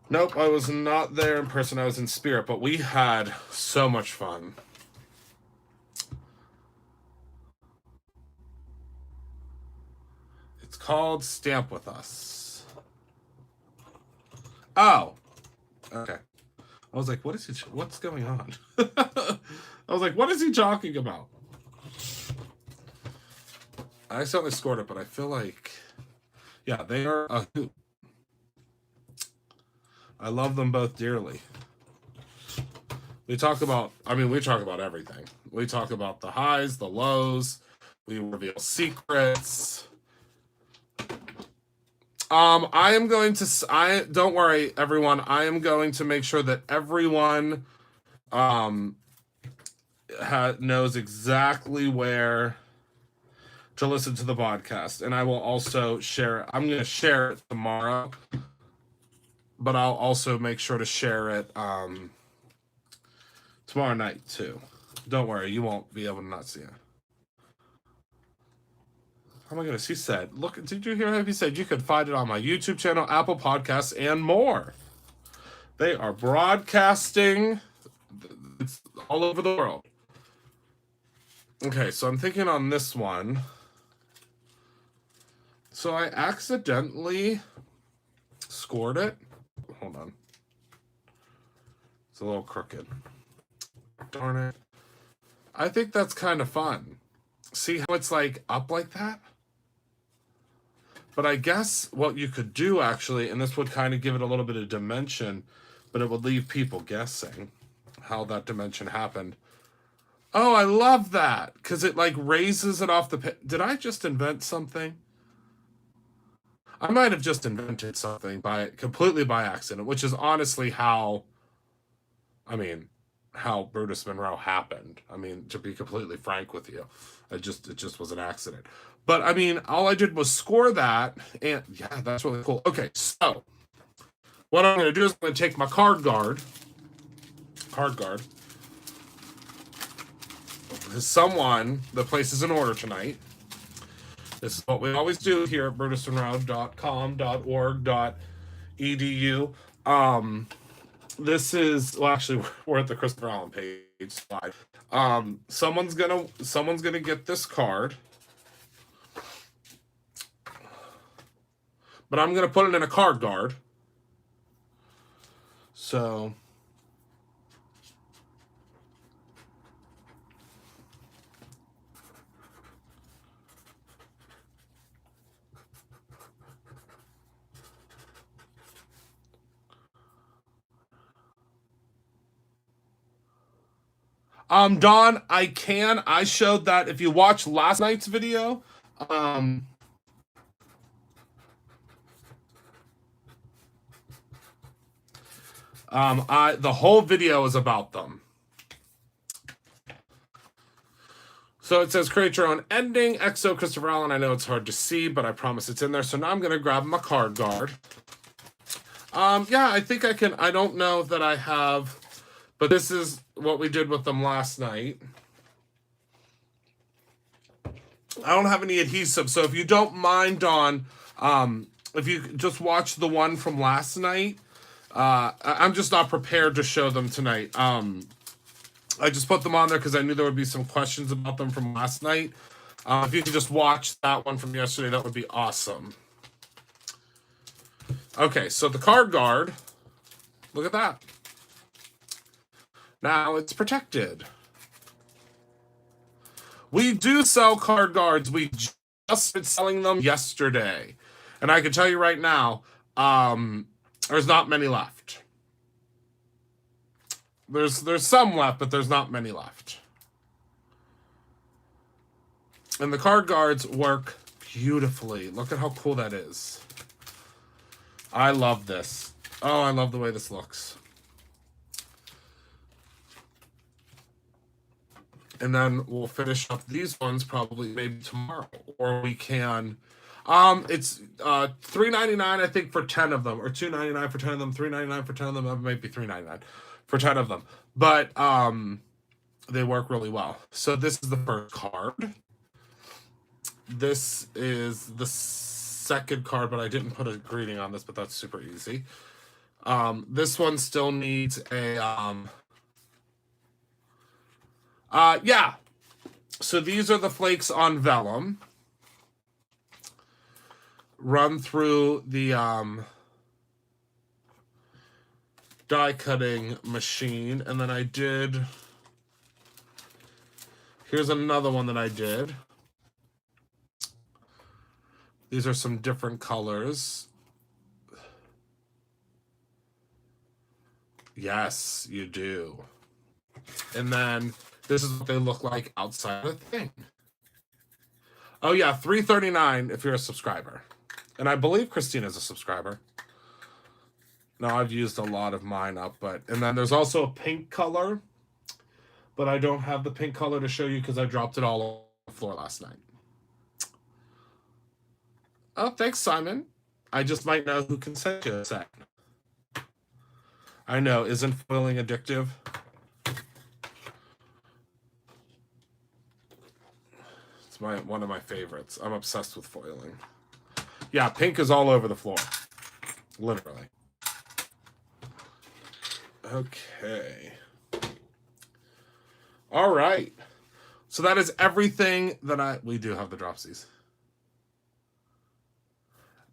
Nope, I was not there in person. I was in spirit, but we had so much fun. It's called Stamp With Us. Oh, okay. I was like, what's going on? I was like, what is he talking about? I certainly scored it, but I feel like, yeah, they are a hoot. I love them both dearly. We talk about everything. We talk about the highs, the lows. We reveal secrets. I am going to, don't worry, everyone. I am going to make sure that everyone knows exactly where to listen to the podcast. And I will also share it. I'm going to share it tomorrow, but I'll also make sure to share it tomorrow night too. Don't worry, you won't be able to not see it. Oh my goodness, he said, look, did you hear him? He said you could find it on my YouTube channel, Apple Podcasts, and more. They are broadcasting. It's all over the world. Okay, so I'm thinking on this one. So I accidentally scored it. Hold on. It's a little crooked. Darn it. I think that's kind of fun. See how it's like up like that? But I guess what you could do actually, and this would kind of give it a little bit of dimension, but it would leave people guessing how that dimension happened. Oh, I love that, because it like raises it off the Did I just invent something? I might have just invented something completely by accident, which is honestly how Brutus Monroe happened. I mean, to be completely frank with you, it just was an accident. But I mean, all I did was score that, and yeah, that's really cool. Okay, so what I'm going to do is I'm going to take my card guard. Because the place is in order tonight. This is what we always do here at brutusmonroe.com.org.edu. This is, well, actually, we're at the Christopher Allen page slide. Someone's gonna get this card, but I'm gonna put it in a card guard. So. Don, I showed that if you watch last night's video, the whole video is about them. So it says create your own ending, XO Christopher Allen. I know it's hard to see, but I promise it's in there. So now I'm going to grab my card guard. Yeah, I think I can. I don't know that I have, but this is what we did with them last night. I don't have any adhesive, so if you don't mind, Dawn, if you just watch the one from last night, I'm just not prepared to show them tonight. I just put them on there because I knew there would be some questions about them from last night. If you could just watch that one from yesterday, that would be awesome. Okay, so the card guard, look at that. Now it's protected. We do sell card guards. We just started selling them yesterday. And I can tell you right now, there's not many left. There's some left, but there's not many left. And the card guards work beautifully. Look at how cool that is. I love this. Oh, I love the way this looks. And then we'll finish up these ones probably maybe tomorrow, or we can. It's $3.99 I think for 10 of them, or $2.99 for 10 of them, $3.99 for 10 of them, maybe $3.99 for 10 of them. But they work really well. So this is the first card. This is the second card, but I didn't put a greeting on this, but that's super easy. This one still needs a yeah. So these are the flakes on vellum. Run through the die cutting machine, and then I did. Here's another one that I did. These are some different colors. Yes, you do. And then this is what they look like outside of the thing. Oh yeah, $3.39 if you're a subscriber. And I believe Christina's a subscriber. Now I've used a lot of mine up, and then there's also a pink color, but I don't have the pink color to show you because I dropped it all on the floor last night. Oh, thanks, Simon. I just might know who can send you a set. I know, isn't foiling addictive? It's one of my favorites. I'm obsessed with foiling. Yeah, pink is all over the floor. Literally. Okay. All right. So that is everything that we do have the dropsies.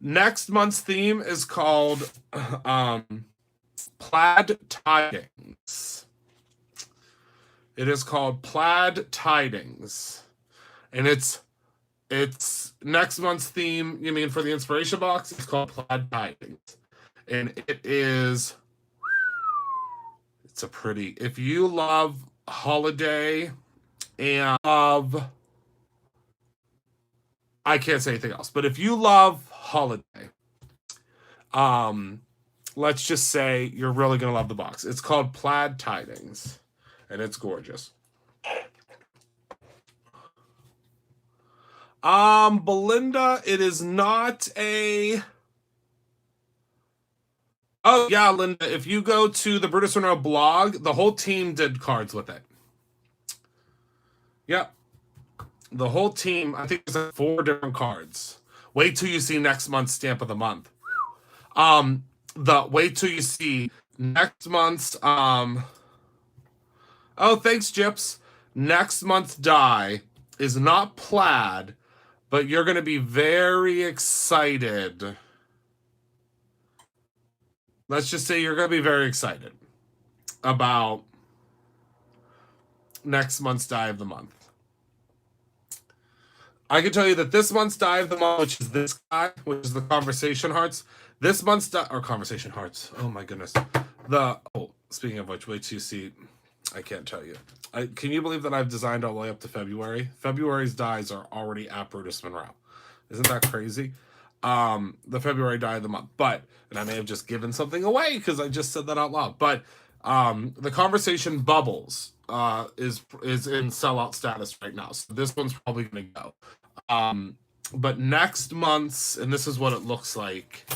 Next month's theme is called Plaid Tidings. It is called Plaid Tidings. And it's next month's theme, you mean for the inspiration box? It's called Plaid Tidings. And it's a pretty, if you love holiday and love, I can't say anything else, but if you love holiday, let's just say you're really going to love the box. It's called Plaid Tidings, and it's gorgeous. Belinda, it is not a... Oh, yeah, Linda, if you go to the Brutus Monroe blog, the whole team did cards with it. Yep. The whole team, I think there's 4 different cards. Wait till you see next month's stamp of the month. Wait till you see next month's, oh, thanks, Gyps. Next month's die is not plaid, but you're going to be very excited. Let's just say you're going to be very excited about next month's die of the month. I can tell you that this month's die of the month, which is this guy, which is the Conversation Hearts, this month's die, or Conversation Hearts, oh my goodness. Speaking of which, wait till you see, I can't tell you. Can you believe that I've designed all the way up to February? February's dies are already at Brutus Monroe. Isn't that crazy? The February die of the month. And I may have just given something away because I just said that out loud. But the Conversation Bubbles is in sellout status right now. So this one's probably going to go. But next month's, and this is what it looks like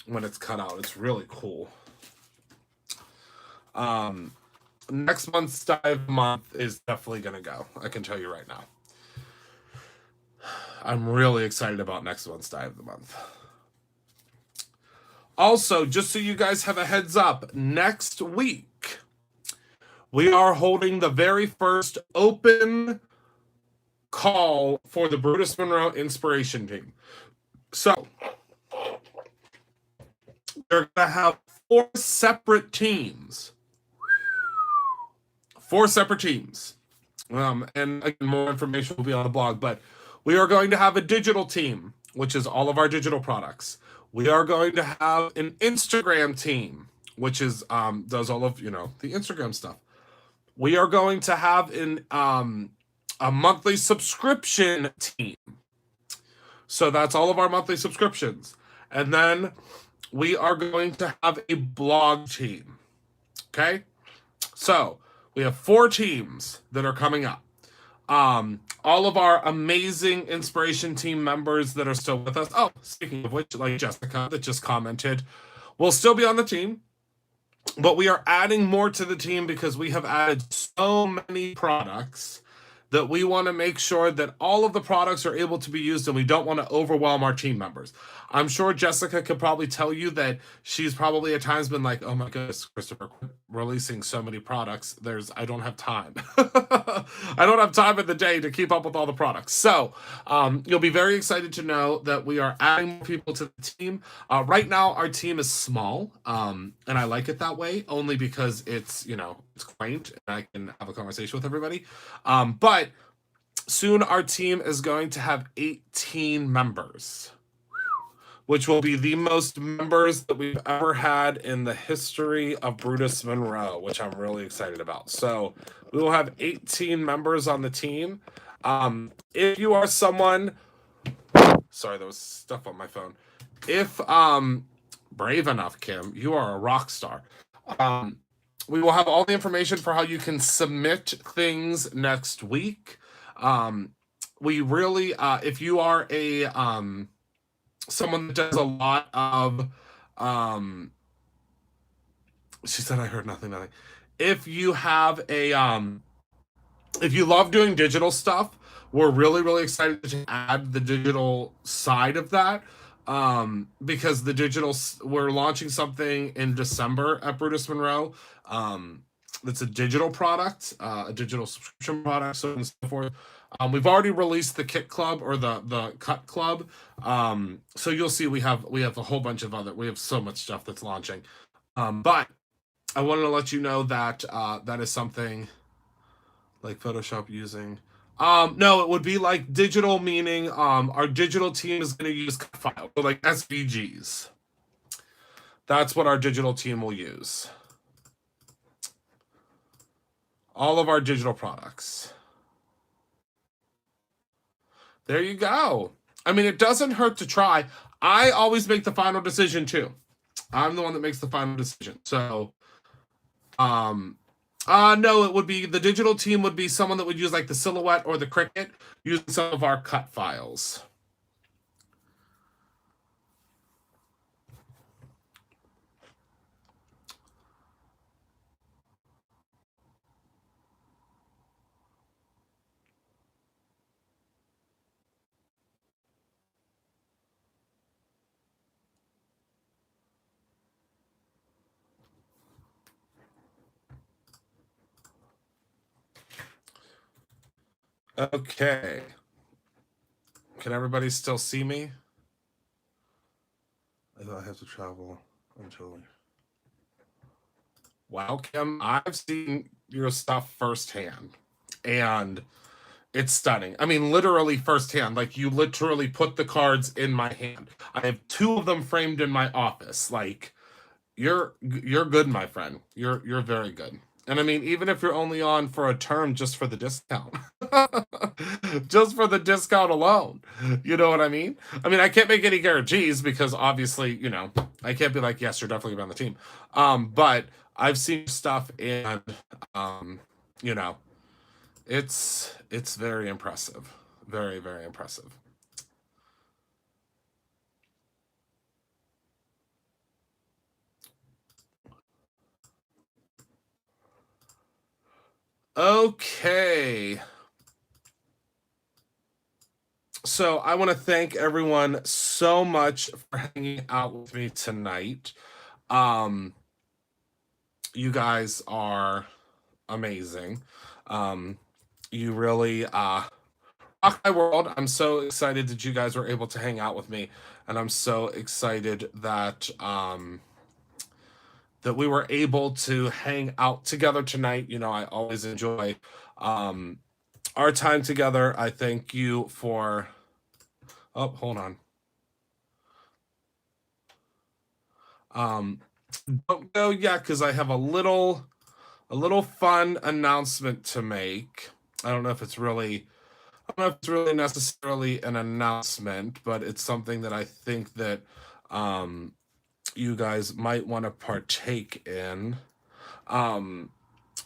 when it's cut out. It's really cool. Next month's die of the month is definitely going to go. I can tell you right now. I'm really excited about next month's die of the month. Also, just so you guys have a heads up, next week, we are holding the very first open call for the Brutus Monroe Inspiration Team. So, they're going to have 4 separate teams. 4 separate teams. And again, more information will be on the blog, but we are going to have a digital team, which is all of our digital products. We are going to have an Instagram team, which is does all of the Instagram stuff. We are going to have a monthly subscription team. So that's all of our monthly subscriptions. And then we are going to have a blog team. Okay? So we have 4 teams that are coming up. All of our amazing inspiration team members that are still with us. Oh, speaking of which, like Jessica that just commented, will still be on the team. But we are adding more to the team because we have added so many products that we want to make sure that all of the products are able to be used and we don't want to overwhelm our team members. I'm sure Jessica could probably tell you that she's probably at times been like, oh my goodness, Christopher, quit releasing so many products. I don't have time. I don't have time in the day to keep up with all the products. So you'll be very excited to know that we are adding more people to the team. Right now, our team is small, and I like it that way only because it's quaint and I can have a conversation with everybody. But soon our team is going to have 18 members, which will be the most members that we've ever had in the history of Brutus Monroe, which I'm really excited about. So we will have 18 members on the team. If you are someone, sorry, there was stuff on my phone. If brave enough, Kim, you are a rock star. We will have all the information for how you can submit things next week. We really, if you are a someone that does a lot of she said I heard nothing. If you have a if you love doing digital stuff, we're really excited to add the digital side of that, because we're launching something in December at Brutus Monroe. That's a digital product, a digital subscription product, so on and so forth. We've already released the Kit Club or the Cut Club. So you'll see we have a whole bunch of we have so much stuff that's launching. But I wanted to let you know that that is something like Photoshop using. No, it would be like digital, meaning our digital team is going to use cut files, so like SVGs. That's what our digital team will use. All of our digital products. There you go. I mean, it doesn't hurt to try. I always make the final decision too. I'm the one that makes the final decision. So, no, it would be the digital team would be someone that would use like the Silhouette or the Cricut using some of our cut files. Okay. Can everybody still see me? I have to travel until. Wow, Kim, I've seen your stuff firsthand, and it's stunning. I mean, literally firsthand. Like you literally put the cards in my hand. I have 2 of them framed in my office. Like you're good, my friend. You're very good. And I mean, even if you're only on for a term just for the discount, just for the discount alone, you know what I mean? I mean, I can't make any guarantees because obviously, I can't be like, yes, you're definitely gonna be on the team. But I've seen stuff and, you know, it's very impressive, very impressive. Okay. So I want to thank everyone so much for hanging out with me tonight. You guys are amazing. You really rock my world. I'm so excited that you guys were able to hang out with me, and I'm so excited that that we were able to hang out together tonight. I always enjoy our time together. I thank you for. Oh, hold on. Don't go yet because I have a little fun announcement to make. I don't know if it's really necessarily an announcement, but it's something that I think that you guys might want to partake in.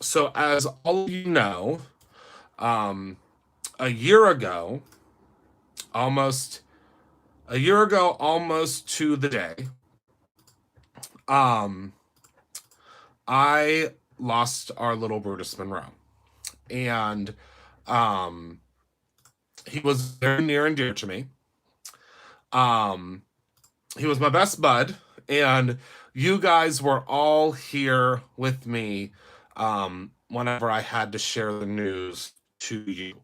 So as all of you know, a year ago, almost to the day, I lost our little Brutus Monroe. And he was very near and dear to me. He was my best bud, and you guys were all here with me whenever I had to share the news to you.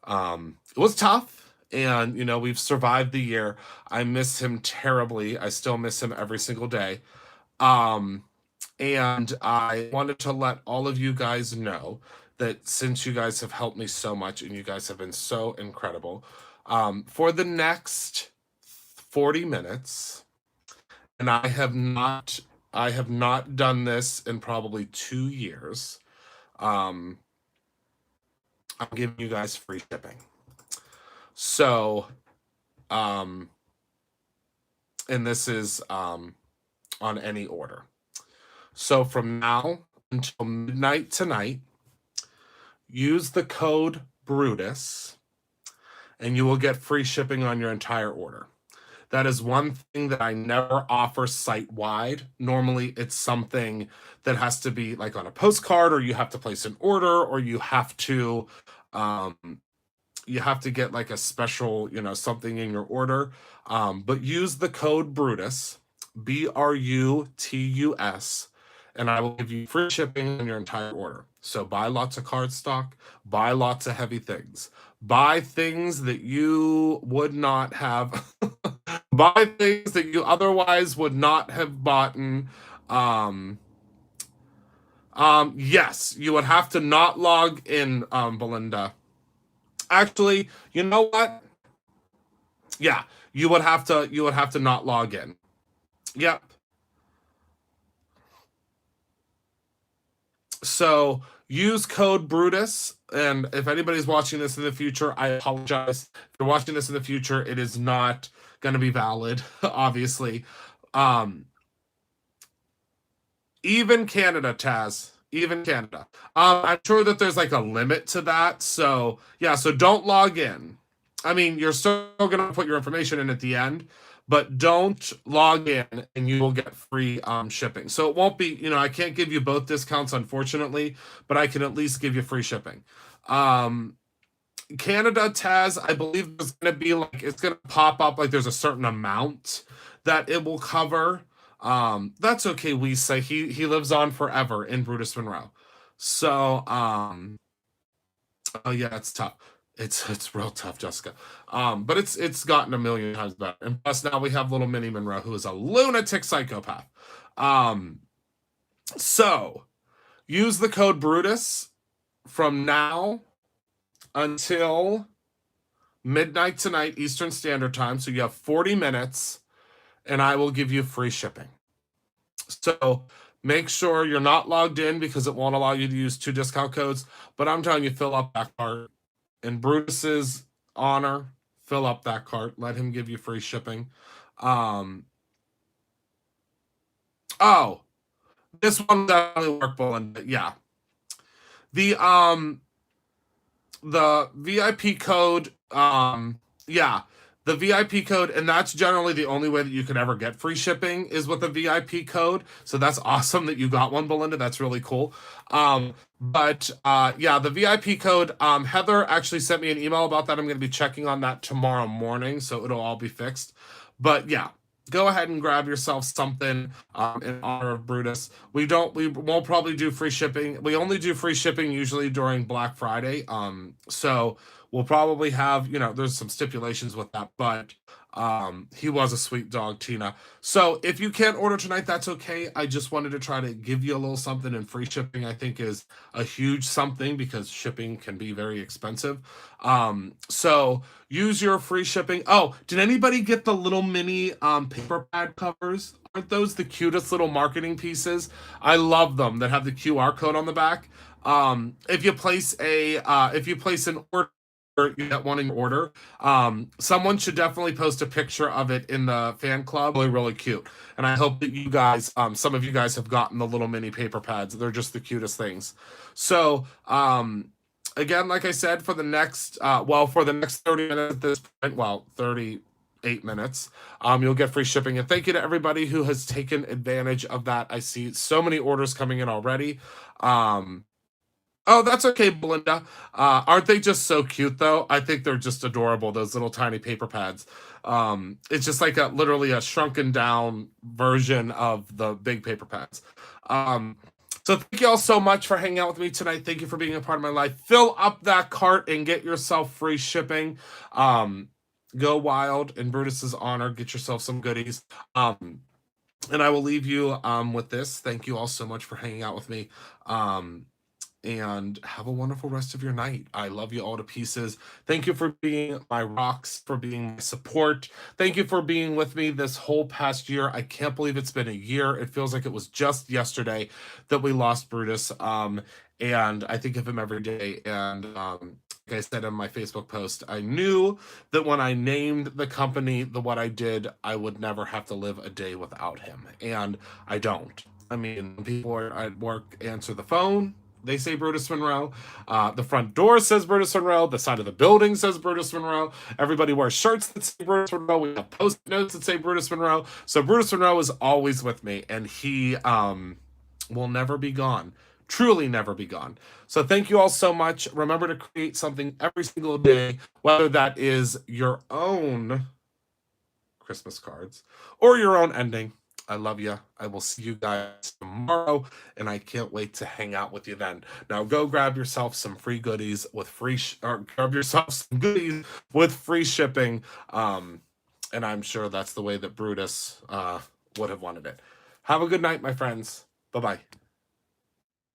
It was tough, and we've survived the year. I miss him terribly. I still miss him every single day. And I wanted to let all of you guys know that since you guys have helped me so much and you guys have been so incredible, for the next 40 minutes, and I have not done this in probably 2 years, I'm giving you guys free shipping. So, and this is on any order. So from now until midnight tonight, use the code Brutus, and you will get free shipping on your entire order. That is one thing that I never offer site-wide. Normally, it's something that has to be like on a postcard, or you have to place an order, or you have to get like a special, something in your order. But use the code Brutus, BRUTUS, and I will give you free shipping on your entire order. So buy lots of cardstock, buy lots of heavy things, buy things that you would not have, buy things that you otherwise would not have bought. Yes, you would have to not log in, Belinda. Actually, you know what? Yeah, you would have to not log in. Yep. So use code Brutus, and if anybody's watching this in the future, I apologize. If you're watching this in the future, it is not going to be valid, obviously. Even Canada, Taz. Even Canada. I'm sure that there's like a limit to that. So yeah, so don't log in. I mean, you're still going to put your information in at the end, but don't log in and you will get free shipping. So it won't be, I can't give you both discounts, unfortunately, but I can at least give you free shipping. Canada, Taz, I believe there's going to be like, it's going to pop up like there's a certain amount that it will cover. That's okay, we say he lives on forever in Brutus Monroe. So, oh yeah, it's tough. It's real tough, Jessica. But it's gotten a million times better. And plus now we have little Minnie Monroe, who is a lunatic psychopath. So use the code Brutus from now until midnight tonight, Eastern Standard Time. So you have 40 minutes, and I will give you free shipping. So make sure you're not logged in because it won't allow you to use 2 discount codes. But I'm telling you, fill up that cart. In Brutus's honor, fill up that cart. Let him give you free shipping. Oh, this one definitely worked, Belinda. Yeah. The VIP code, yeah, the VIP code, and that's generally the only way that you can ever get free shipping is with a VIP code. So that's awesome that you got one, Belinda. That's really cool. But yeah, the VIP code, Heather actually sent me an email about that. I'm going to be checking on that tomorrow morning, so it'll all be fixed. But yeah, go ahead and grab yourself something in honor of Brutus. We won't probably do free shipping. We only do free shipping usually during Black Friday. So we'll probably have, there's some stipulations with that, but he was a sweet dog, Tina. So if you can't order tonight, that's okay. I just wanted to try to give you a little something, and free shipping I think is a huge something because shipping can be very expensive. So use your free shipping. Oh, did anybody get the little mini paper pad covers? Aren't those the cutest little marketing pieces? I love them that have the QR code on the back. If you place an order, you get one in your order. Someone should definitely post a picture of it in the fan club. Really, really cute. And I hope that you guys, some of you guys have gotten the little mini paper pads. They're just the cutest things. So, again, like I said, for the next 30 minutes at this point, 38 minutes, you'll get free shipping. And thank you to everybody who has taken advantage of that. I see so many orders coming in already. Oh, that's okay, Belinda. Aren't they just so cute, though? I think they're just adorable, those little tiny paper pads. It's just like literally a shrunken down version of the big paper pads. So thank you all so much for hanging out with me tonight. Thank you for being a part of my life. Fill up that cart and get yourself free shipping. Go wild in Brutus's honor. Get yourself some goodies. And I will leave you with this. Thank you all so much for hanging out with me. And have a wonderful rest of your night. I love you all to pieces. Thank you for being my rocks, for being my support. Thank you for being with me this whole past year. I can't believe it's been a year. It feels like it was just yesterday that we lost Brutus. And I think of him every day. And like I said in my Facebook post, I knew that when I named the company What I Did, I would never have to live a day without him. And I don't. I mean, people are at work answer the phone, they say Brutus Monroe. The front door says Brutus Monroe. The side of the building says Brutus Monroe. Everybody wears shirts that say Brutus Monroe. We have post-it notes that say Brutus Monroe. So Brutus Monroe is always with me, and he will never be gone. Truly never be gone. So thank you all so much. Remember to create something every single day, whether that is your own Christmas cards or your own ending. I love you. I will see you guys tomorrow, and I can't wait to hang out with you then. Now go grab yourself some free goodies with grab yourself some goodies with free shipping. And I'm sure that's the way that Brutus would have wanted it. Have a good night, my friends. Bye-bye.